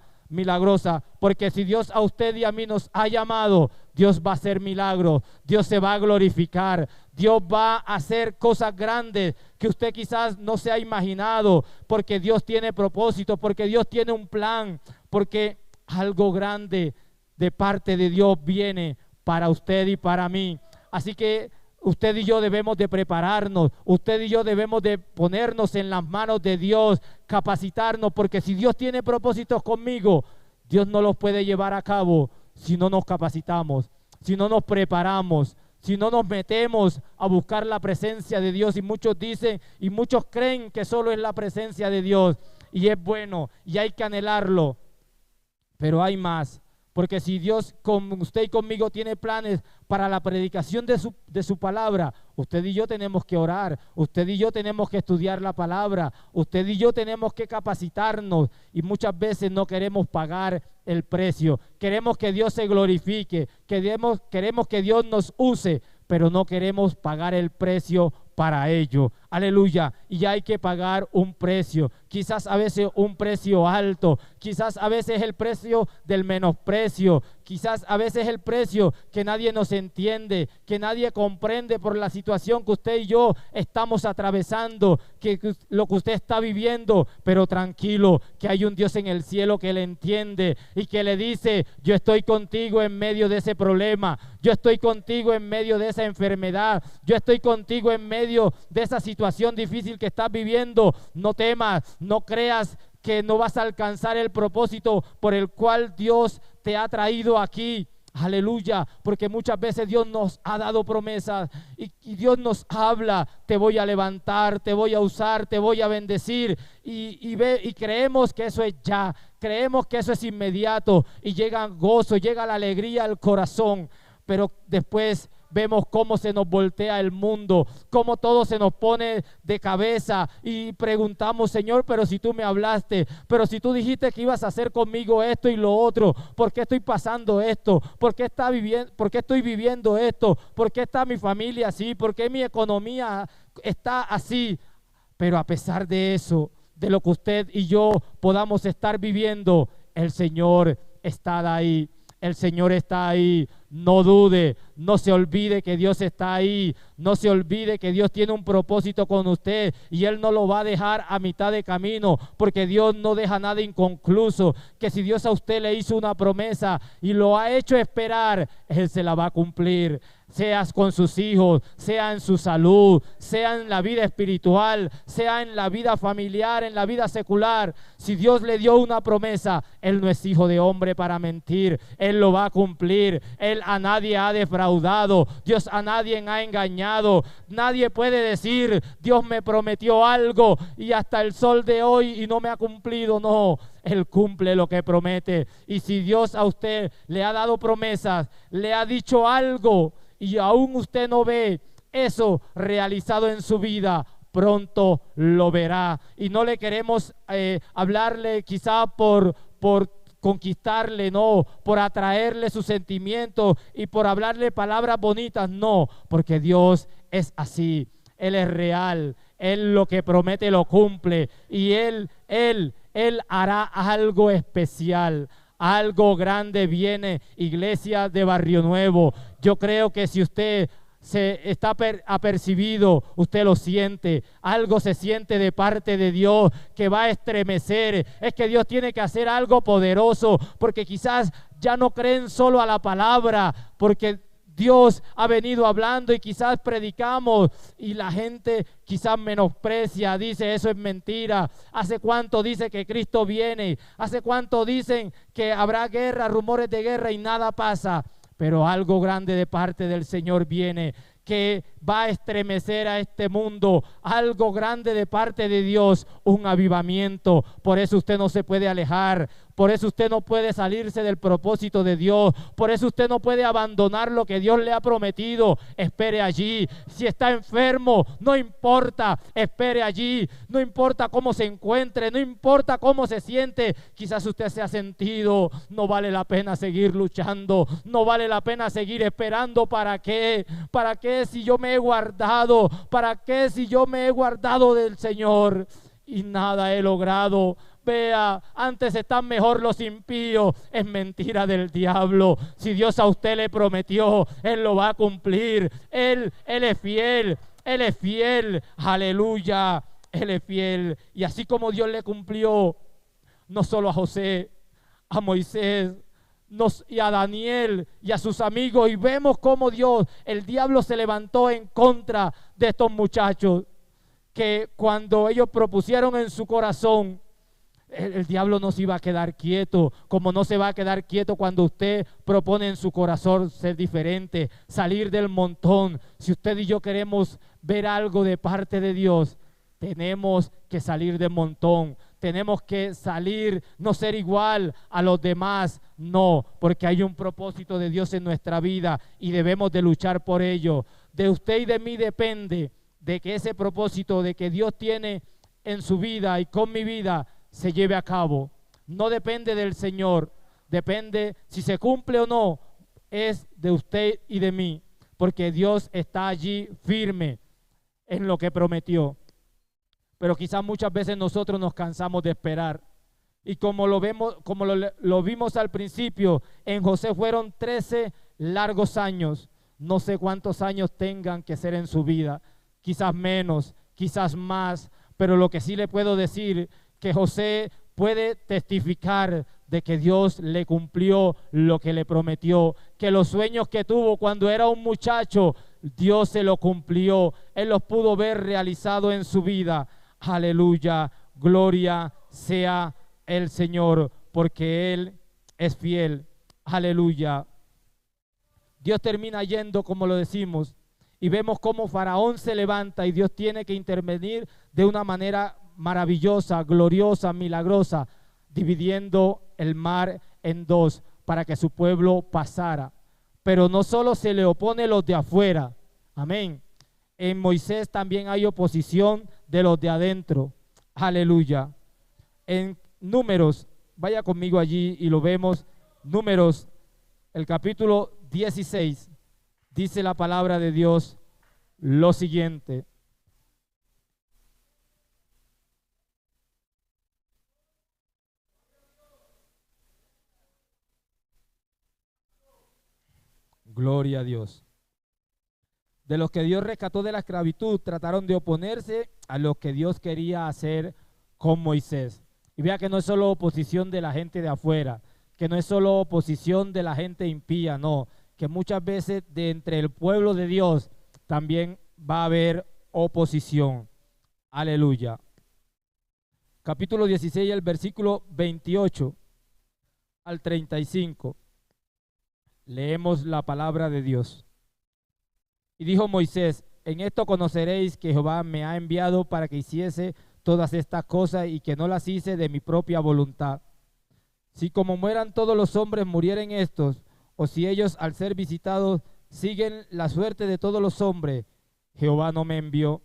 porque si Dios a usted y a mí nos ha llamado, Dios va a hacer milagros, Dios se va a glorificar, Dios va a hacer cosas grandes que usted quizás no se ha imaginado, porque Dios tiene propósito, porque Dios tiene un plan, porque algo grande de parte de Dios viene para usted y para mí. Así que usted y yo debemos de prepararnos, usted y yo debemos de ponernos en las manos de Dios, capacitarnos, porque si Dios tiene propósitos conmigo, Dios no los puede llevar a cabo si no nos capacitamos, si no nos preparamos, si no nos metemos a buscar la presencia de Dios. Y muchos dicen y muchos creen que solo es la presencia de Dios y es bueno y hay que anhelarlo, pero hay más. Porque si Dios con usted y conmigo tiene planes para la predicación de su palabra, usted y yo tenemos que orar, usted y yo tenemos que estudiar la palabra, usted y yo tenemos que capacitarnos y muchas veces no queremos pagar el precio. Queremos que Dios se glorifique, queremos que Dios nos use, pero no queremos pagar el precio para ello. Aleluya. Y hay que pagar un precio, quizás a veces un precio alto, quizás a veces el precio del menosprecio, quizás a veces el precio que nadie nos entiende, que nadie comprende por la situación que usted y yo estamos atravesando, que lo que usted está viviendo, pero tranquilo, que hay un Dios en el cielo que le entiende y que le dice, yo estoy contigo en medio de ese problema, yo estoy contigo en medio de esa enfermedad, yo estoy contigo en medio de esa situación difícil que estás viviendo. No temas, no creas que no vas a alcanzar el propósito por el cual Dios te ha traído aquí. Aleluya, porque muchas veces Dios nos ha dado promesas y Dios nos habla, te voy a levantar, te voy a usar, te voy a bendecir y creemos que eso es ya, creemos que eso es inmediato y llega gozo, llega la alegría al corazón, pero después vemos cómo se nos voltea el mundo, cómo todo se nos pone de cabeza y preguntamos, Señor, pero si tú me hablaste, pero si tú dijiste que ibas a hacer conmigo esto y lo otro, ¿por qué estoy pasando esto? ¿Por qué estoy viviendo esto? ¿Por qué está mi familia así? ¿Por qué mi economía está así? Pero a pesar de eso, de lo que usted y yo podamos estar viviendo, el Señor está ahí. El Señor está ahí, no dude, no se olvide que Dios está ahí, no se olvide que Dios tiene un propósito con usted y Él no lo va a dejar a mitad de camino, porque Dios no deja nada inconcluso, que si Dios a usted le hizo una promesa y lo ha hecho esperar, Él se la va a cumplir. sea con sus hijos, sea en su salud, sea en la vida espiritual, sea en la vida familiar, en la vida secular. Si Dios le dio una promesa, Él no es hijo de hombre para mentir. Él lo va a cumplir. Él a nadie ha defraudado. Dios a nadie ha engañado. Nadie puede decir, Dios me prometió algo y hasta el sol de hoy y no me ha cumplido. No, Él cumple lo que promete. Y si Dios a usted le ha dado promesas, le ha dicho algo y aún usted no ve eso realizado en su vida, pronto lo verá. Y no le queremos hablarle quizá por conquistarle, no, por atraerle sus sentimientos y por hablarle palabras bonitas, no, porque Dios es así. Él es real. Él lo que promete lo cumple. Y Él hará algo especial. Algo grande viene, iglesia de Barrio Nuevo. Yo creo que si usted se está apercibido, usted lo siente, algo se siente de parte de Dios que va a estremecer. Es que Dios tiene que hacer algo poderoso, porque quizás ya no creen solo a la palabra, porque Dios ha venido hablando y quizás predicamos y la gente quizás menosprecia, dice eso es mentira. ¿Hace cuánto dice que Cristo viene? ¿Hace cuánto dicen que habrá guerra, rumores de guerra y nada pasa? Pero algo grande de parte del Señor viene, que va a estremecer a este mundo. Algo grande de parte de Dios, un avivamiento. Por eso usted no se puede alejar. Por eso usted no puede salirse del propósito de Dios. Por eso usted no puede abandonar lo que Dios le ha prometido. Espere allí. Si está enfermo, no importa. Espere allí. No importa cómo se encuentre. No importa cómo se siente. Quizás usted se ha sentido. No vale la pena seguir luchando. No vale la pena seguir esperando. ¿Para qué? ¿Para qué si yo me he guardado? ¿Para qué si yo me he guardado del Señor y nada he logrado? Vea, antes están mejor los impíos. Es mentira del diablo. Si Dios a usted le prometió, Él lo va a cumplir. Él es fiel. Él es fiel. Aleluya. Él es fiel. Y así como Dios le cumplió, no solo a José, a Moisés, y a Daniel y a sus amigos, y vemos cómo Dios, el diablo se levantó en contra de estos muchachos, que cuando ellos propusieron en su corazón, el diablo no se iba a quedar quieto, como no se va a quedar quieto cuando usted propone en su corazón ser diferente, salir del montón. Si usted y yo queremos ver algo de parte de Dios, tenemos que salir del montón. Tenemos que salir, no ser igual a los demás, no, porque hay un propósito de Dios en nuestra vida y debemos de luchar por ello. De usted y de mí depende de que ese propósito de que Dios tiene en su vida y con mi vida se lleve a cabo. No depende del Señor, depende si se cumple o no, es de usted y de mí, porque Dios está allí firme en lo que prometió. Pero quizás muchas veces nosotros nos cansamos de esperar. Y como lo vimos al principio, en José fueron 13 largos años. No sé cuántos años tengan que ser en su vida. Quizás menos, quizás más. Pero lo que sí le puedo decir, que José puede testificar de que Dios le cumplió lo que le prometió. Que los sueños que tuvo cuando era un muchacho, Dios se lo cumplió. Él los pudo ver realizado en su vida. Aleluya, gloria sea el Señor, porque Él es fiel. Aleluya. Dios termina yendo, como lo decimos, y vemos cómo Faraón se levanta y Dios tiene que intervenir de una manera maravillosa, gloriosa, milagrosa, dividiendo el mar en dos para que su pueblo pasara. Pero no solo se le opone los de afuera, amén. En Moisés también hay oposición de los de adentro. Aleluya. En Números, vaya conmigo allí y lo vemos. Números, el capítulo 16, dice la palabra de Dios lo siguiente. Gloria a Dios. De los que Dios rescató de la esclavitud, trataron de oponerse a lo que Dios quería hacer con Moisés. Y vea que no es solo oposición de la gente de afuera, que no es solo oposición de la gente impía, no, que muchas veces de entre el pueblo de Dios también va a haber oposición. Aleluya. Capítulo 16, el versículo 28 al 35. Leemos la palabra de Dios. Y dijo Moisés: en esto conoceréis que Jehová me ha enviado para que hiciese todas estas cosas y que no las hice de mi propia voluntad. Si como mueran todos los hombres murieren estos, o si ellos al ser visitados siguen la suerte de todos los hombres, Jehová no me envió.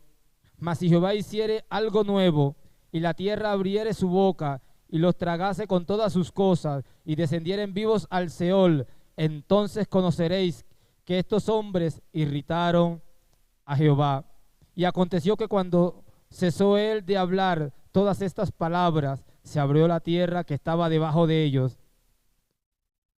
Mas si Jehová hiciere algo nuevo, y la tierra abriere su boca, y los tragase con todas sus cosas, y descendieren vivos al Seol, entonces conoceréis que estos hombres irritaron a Jehová. Y aconteció que cuando cesó él de hablar todas estas palabras, se abrió la tierra que estaba debajo de ellos.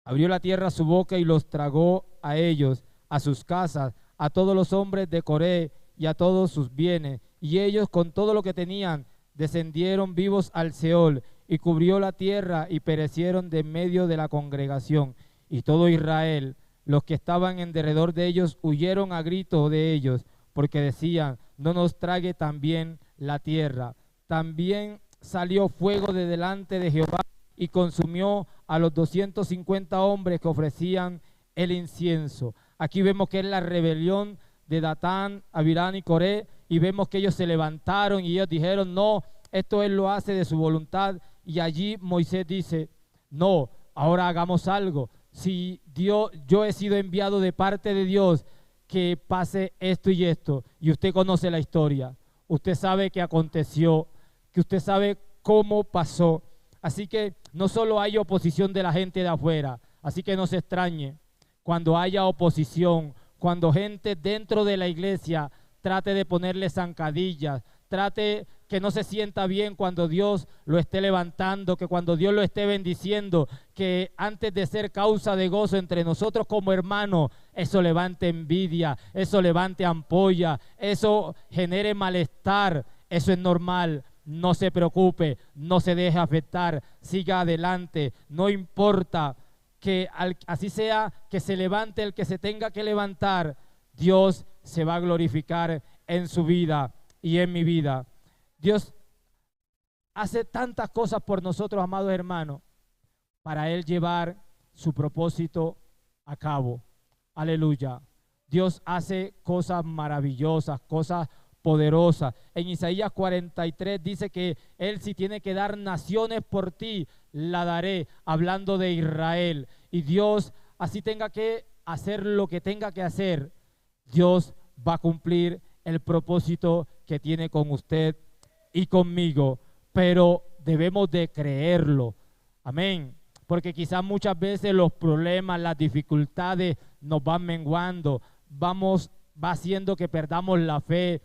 Abrió la tierra su boca y los tragó a ellos, a sus casas, a todos los hombres de Coré y a todos sus bienes. Y ellos con todo lo que tenían descendieron vivos al Seol, y cubrió la tierra y perecieron de medio de la congregación. Y todo Israel, los que estaban en derredor de ellos, huyeron a grito de ellos, porque decían: no nos trague también la tierra. También salió fuego de delante de Jehová y consumió a los 250 hombres que ofrecían el incienso. Aquí vemos que es la rebelión de Datán, Abirán y Coré, y vemos que ellos se levantaron y ellos dijeron: no, esto él lo hace de su voluntad. Y allí Moisés dice: no, ahora hagamos algo. Si yo he sido enviado de parte de Dios, que pase esto y esto. Y usted conoce la historia, usted sabe qué aconteció, que usted sabe cómo pasó. Así que no solo hay oposición de la gente de afuera, así que no se extrañe cuando haya oposición, cuando gente dentro de la iglesia trate de ponerle zancadillas, trate que no se sienta bien cuando Dios lo esté levantando, que cuando Dios lo esté bendiciendo, que antes de ser causa de gozo entre nosotros como hermanos, eso levante envidia, eso levante ampolla, eso genere malestar. Eso es normal. No se preocupe, no se deje afectar, siga adelante, no importa que así sea, que se levante el que se tenga que levantar, Dios se va a glorificar en su vida y en mi vida. Dios hace tantas cosas por nosotros, amados hermanos, para Él llevar su propósito a cabo. Aleluya. Dios hace cosas maravillosas, cosas poderosa. En Isaías 43 dice que Él, si tiene que dar naciones por ti, la daré, hablando de Israel. Y Dios, así tenga que hacer lo que tenga que hacer, Dios va a cumplir el propósito que tiene con usted y conmigo, pero debemos de creerlo. Amén. Porque quizás muchas veces los problemas, las dificultades nos van menguando, va haciendo que perdamos la fe,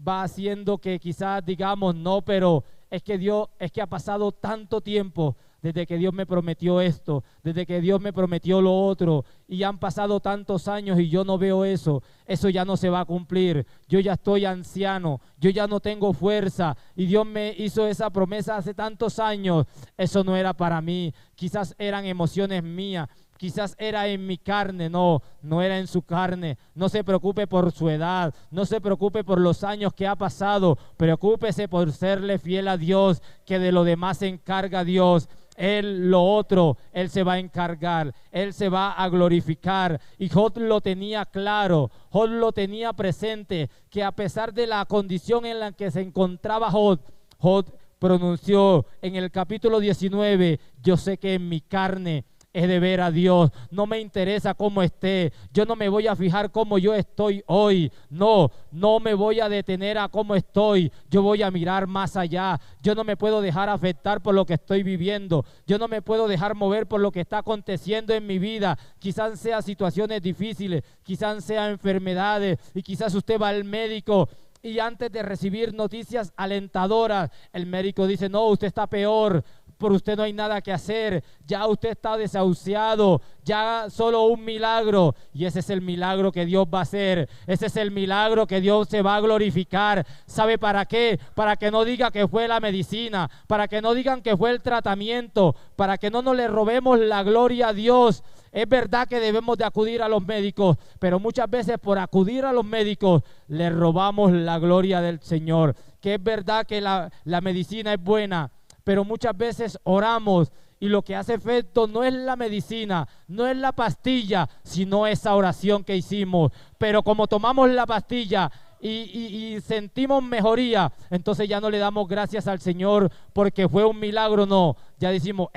va haciendo que quizás digamos: no, pero es que ha pasado tanto tiempo desde que Dios me prometió esto, desde que Dios me prometió lo otro, y han pasado tantos años y yo no veo eso ya no se va a cumplir, yo ya estoy anciano, yo ya no tengo fuerza, y Dios me hizo esa promesa hace tantos años, eso no era para mí, quizás eran emociones mías, quizás era en mi carne. No era en su carne. No se preocupe por su edad, no se preocupe por los años que ha pasado, preocúpese por serle fiel a Dios, que de lo demás se encarga Dios. Él lo otro, Él se va a encargar, Él se va a glorificar. Y Job lo tenía claro, Job lo tenía presente, que a pesar de la condición en la que se encontraba Job pronunció en el capítulo 19: yo sé que en mi carne he de ver a Dios, no me interesa cómo esté, yo no me voy a fijar cómo yo estoy hoy, no me voy a detener a cómo estoy, yo voy a mirar más allá, yo no me puedo dejar afectar por lo que estoy viviendo, yo no me puedo dejar mover por lo que está aconteciendo en mi vida, quizás sean situaciones difíciles, quizás sean enfermedades, y quizás usted va al médico y antes de recibir noticias alentadoras, el médico dice: no, usted está peor. por usted no hay nada que hacer, ya usted está desahuciado, ya solo un milagro, y ese es el milagro que Dios va a hacer, ese es el milagro que Dios se va a glorificar. ¿Sabe para qué? Para que no diga que fue la medicina, para que no digan que fue el tratamiento, para que no nos le robemos la gloria a Dios. Es verdad que debemos de acudir a los médicos, pero muchas veces por acudir a los médicos le robamos la gloria del Señor. Que es verdad que la medicina es buena, pero muchas veces oramos y lo que hace efecto no es la medicina, no es la pastilla, sino esa oración que hicimos. Pero como tomamos la pastilla y sentimos mejoría, entonces ya no le damos gracias al Señor porque fue un milagro, no. Ya decimos,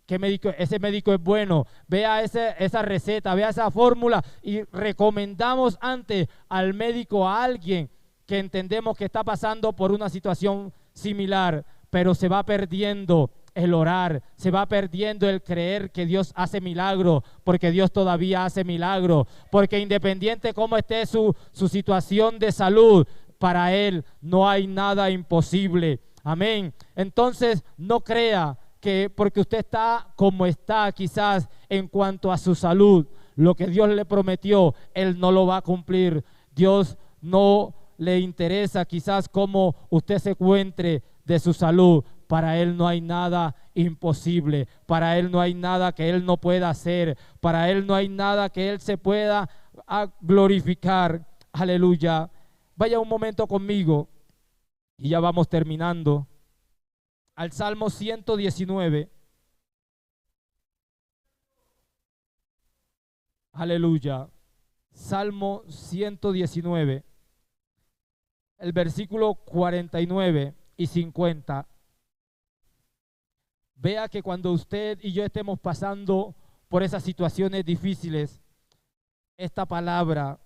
¿qué médico? Ese médico es bueno, vea esa receta, vea esa fórmula, y recomendamos antes al médico a alguien que entendemos que está pasando por una situación similar, pero se va perdiendo el orar, se va perdiendo el creer que Dios hace milagro, porque Dios todavía hace milagro, porque independiente cómo esté su situación de salud, para Él no hay nada imposible. Amén. Entonces no crea que porque usted está como está quizás en cuanto a su salud, lo que Dios le prometió, Él no lo va a cumplir. Dios no le interesa quizás cómo usted se encuentre de su salud. Para Él no hay nada imposible, para Él no hay nada que Él no pueda hacer, para Él no hay nada que Él se pueda glorificar. Aleluya. Vaya un momento conmigo y ya vamos terminando. Al Salmo 119. Aleluya. Salmo 119. El versículo 49 y 50. Vea que cuando usted y yo estemos pasando por esas situaciones difíciles, esta palabra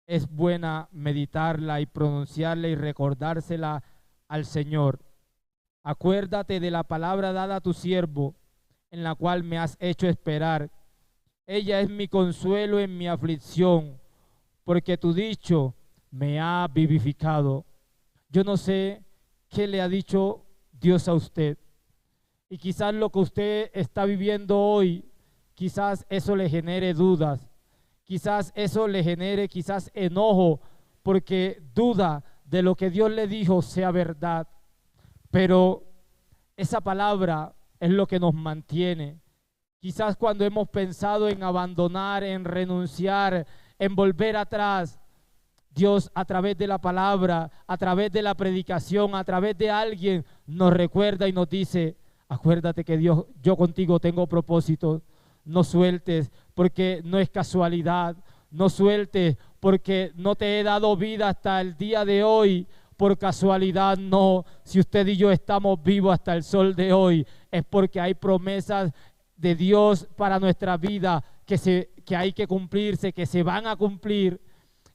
es buena meditarla y pronunciarla y recordársela al Señor. Acuérdate de la palabra dada a tu siervo, en la cual me has hecho esperar. Ella es mi consuelo en mi aflicción, porque tu dicho me ha vivificado. Yo no sé qué le ha dicho Dios a usted, y quizás lo que usted está viviendo hoy, quizás eso le genere dudas, quizás eso le genere quizás enojo, porque duda de lo que Dios le dijo sea verdad. Pero esa palabra es lo que nos mantiene. Quizás cuando hemos pensado en abandonar, en renunciar, en volver atrás, Dios a través de la palabra, a través de la predicación, a través de alguien nos recuerda y nos dice: acuérdate que yo contigo tengo propósitos. No sueltes porque no es casualidad. No sueltes porque no te he dado vida hasta el día de hoy por casualidad, no. Si usted y yo estamos vivos hasta el sol de hoy, es porque hay promesas de Dios para nuestra vida que hay que cumplirse, que se van a cumplir.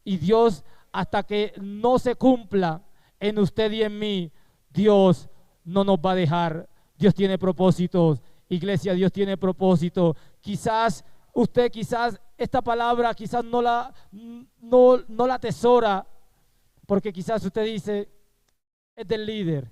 Y Dios, hasta que no se cumpla en usted y en mí, Dios no nos va a dejar. Dios tiene propósitos, iglesia, Dios tiene propósitos. Quizás usted, esta palabra quizás no la atesora, porque quizás usted dice: es del líder,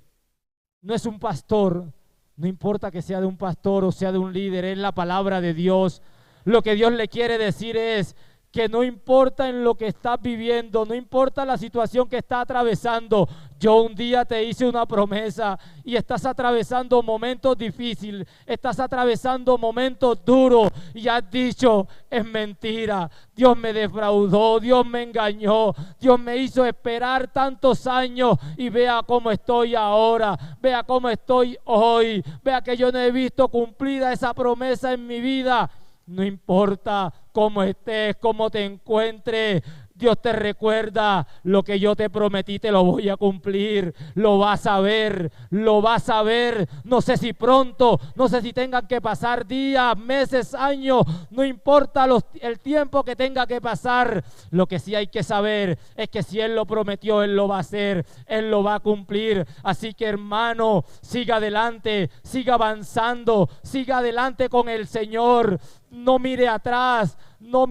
no es un pastor. No importa que sea de un pastor o sea de un líder, es la palabra de Dios. Lo que Dios le quiere decir es que no importa en lo que estás viviendo, no importa la situación que estás atravesando. Yo un día te hice una promesa y estás atravesando momentos difíciles, estás atravesando momentos duros y has dicho: es mentira, Dios me defraudó, Dios me engañó, Dios me hizo esperar tantos años y vea cómo estoy ahora, vea cómo estoy hoy, vea que yo no he visto cumplida esa promesa en mi vida. No importa cómo estés, cómo te encuentres, Dios te recuerda: lo que yo te prometí te lo voy a cumplir. Lo vas a ver, lo vas a ver. No sé si pronto, no sé si tengan que pasar días, meses, años, no importa el tiempo que tenga que pasar. Lo que sí hay que saber es que si Él lo prometió, Él lo va a hacer, Él lo va a cumplir. Así que, hermano, siga adelante, siga avanzando, siga adelante con el Señor. No mire atrás, no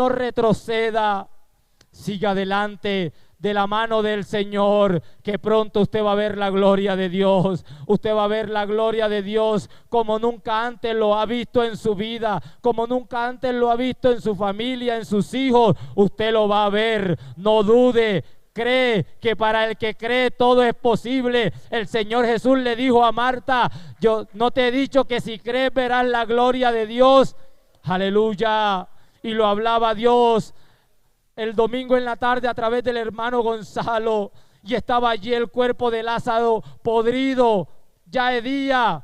retroceda. Siga adelante, de la mano del Señor, que pronto usted va a ver la gloria de Dios. Usted va a ver la gloria de Dios como nunca antes lo ha visto en su vida, como nunca antes lo ha visto en su familia, en sus hijos. Usted lo va a ver, no dude. Cree que para el que cree todo es posible. El Señor Jesús le dijo a Marta: yo no te he dicho que si crees verás la gloria de Dios. Aleluya. Y lo hablaba Dios el domingo en la tarde a través del hermano Gonzalo, y estaba allí el cuerpo de Lázaro podrido, ya es día,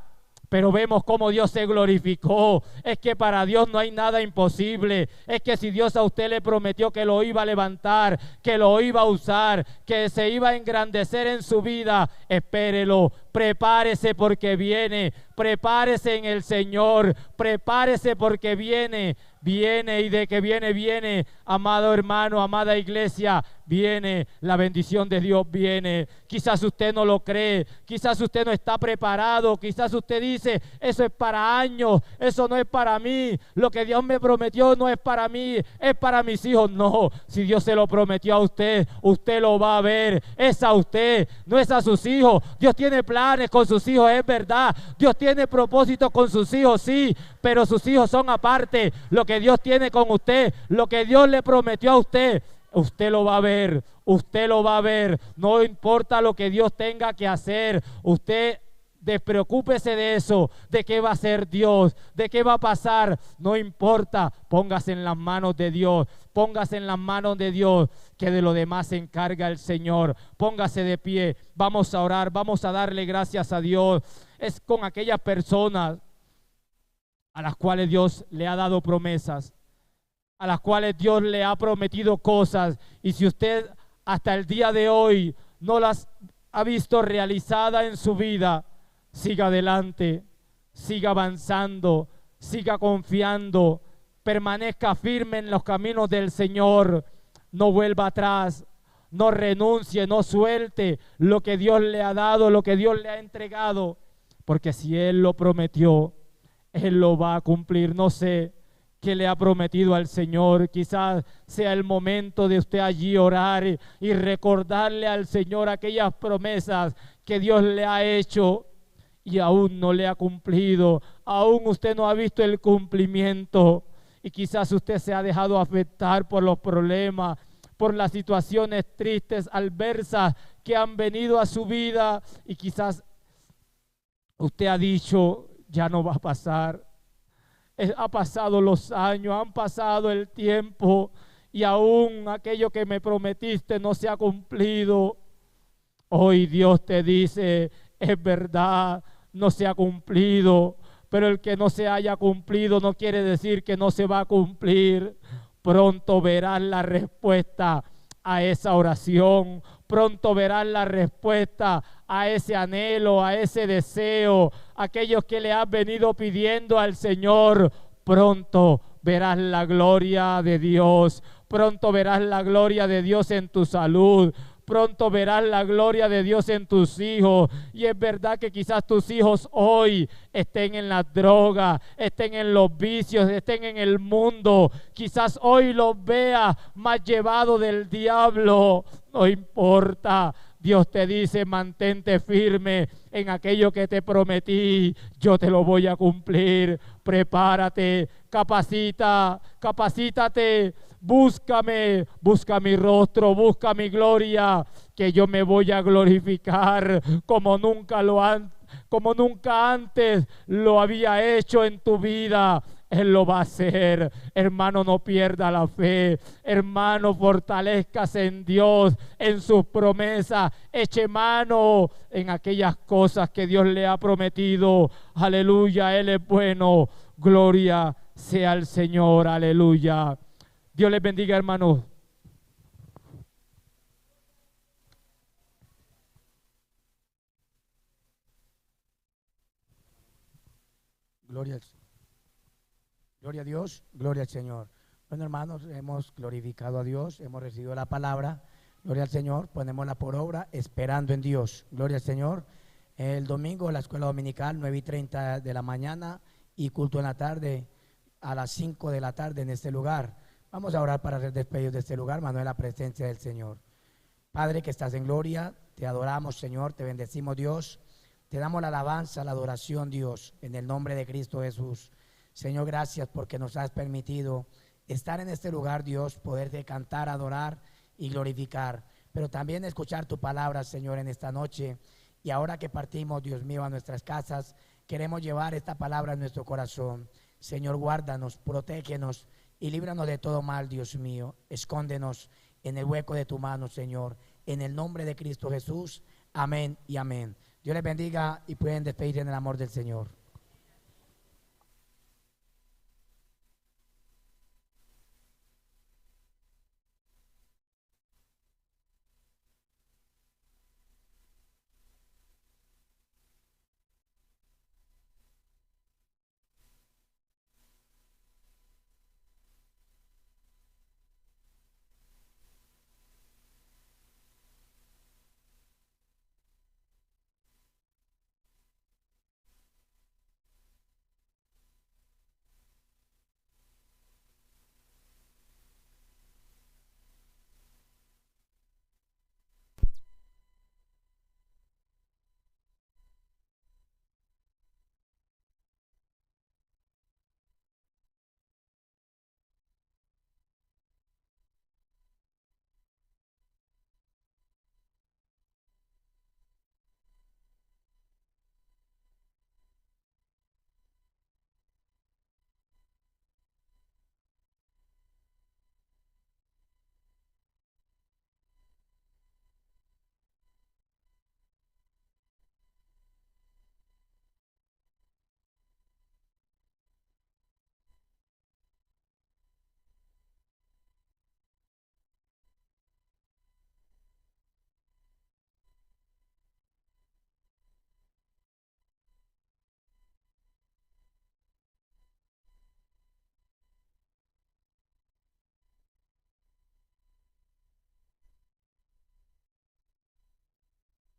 pero vemos cómo Dios se glorificó. Es que para Dios no hay nada imposible. Es que si Dios a usted le prometió que lo iba a levantar, que lo iba a usar, que se iba a engrandecer en su vida, espérelo, prepárese porque viene, prepárese en el Señor, prepárese porque viene. Viene, y de que viene, viene, amado hermano, amada iglesia, viene la bendición de Dios, viene. Quizás usted no lo cree, quizás usted no está preparado, quizás usted dice: eso es para años, eso no es para mí, lo que Dios me prometió no es para mí, es para mis hijos. No, si Dios se lo prometió a usted, usted lo va a ver, es a usted, no es a sus hijos. Dios tiene planes con sus hijos, es verdad, Dios tiene propósitos con sus hijos, sí, pero sus hijos son aparte. Lo que Dios tiene con usted, lo que Dios le prometió a usted, usted lo va a ver, usted lo va a ver. No importa lo que Dios tenga que hacer, usted despreocúpese de eso, de qué va a hacer Dios, de qué va a pasar, no importa. Póngase en las manos de Dios, póngase en las manos de Dios, que de lo demás se encarga el Señor. Póngase de pie, vamos a orar, vamos a darle gracias a Dios. Es con aquellas personas a las cuales Dios le ha dado promesas, a las cuales Dios le ha prometido cosas, y si usted hasta el día de hoy no las ha visto realizadas en su vida, siga adelante, siga avanzando, siga confiando, permanezca firme en los caminos del Señor, no vuelva atrás, no renuncie, no suelte lo que Dios le ha dado, lo que Dios le ha entregado, porque si Él lo prometió, Él lo va a cumplir. No sé qué le ha prometido al Señor. Quizás sea el momento de usted allí orar y recordarle al Señor aquellas promesas que Dios le ha hecho y aún no le ha cumplido. Aún usted no ha visto el cumplimiento, y quizás usted se ha dejado afectar por los problemas, por las situaciones tristes, adversas que han venido a su vida, y quizás usted ha dicho: ya no va a pasar. Ha pasado los años, han pasado el tiempo, y aún aquello que me prometiste no se ha cumplido. Hoy Dios te dice: es verdad, no se ha cumplido, pero el que no se haya cumplido no quiere decir que no se va a cumplir. Pronto verás la respuesta a esa oración, pronto verás la respuesta a ese anhelo, a ese deseo, aquellos que le has venido pidiendo al Señor. Pronto verás la gloria de Dios, pronto verás la gloria de Dios en tu salud, pronto verás la gloria de Dios en tus hijos. Y es verdad que quizás tus hijos hoy estén en las drogas, estén en los vicios, estén en el mundo. Quizás hoy los veas más llevados del diablo. No importa. Dios te dice: mantente firme en aquello que te prometí, yo te lo voy a cumplir. Prepárate, capacítate, búscame, busca mi rostro, busca mi gloria, que yo me voy a glorificar como nunca antes lo había hecho en tu vida. Él lo va a hacer. Hermano, no pierda la fe. Hermano, fortalezcase en Dios, en sus promesas. Eche mano en aquellas cosas que Dios le ha prometido. Aleluya, Él es bueno. Gloria sea al Señor. Aleluya. Dios les bendiga, hermanos. Gloria a Dios, gloria al Señor. Bueno, hermanos, hemos glorificado a Dios, hemos recibido la palabra. Gloria al Señor, ponémosla por obra, esperando en Dios. Gloria al Señor. El domingo la escuela dominical, 9:30 de la mañana, y culto en la tarde a las 5 de la tarde en este lugar. Vamos a orar para ser despedidos de este lugar, Manuel, la presencia del Señor. Padre que estás en gloria, te adoramos, Señor, te bendecimos, Dios. Te damos la alabanza, la adoración, Dios, en el nombre de Cristo Jesús. Señor, gracias porque nos has permitido estar en este lugar, Dios, poderte cantar, adorar y glorificar, pero también escuchar tu palabra, Señor, en esta noche. Y ahora que partimos, Dios mío, a nuestras casas, queremos llevar esta palabra en nuestro corazón. Señor, guárdanos, protégenos y líbranos de todo mal, Dios mío. Escóndenos en el hueco de tu mano, Señor, en el nombre de Cristo Jesús. Amén y amén. Dios les bendiga y pueden despedirse en el amor del Señor.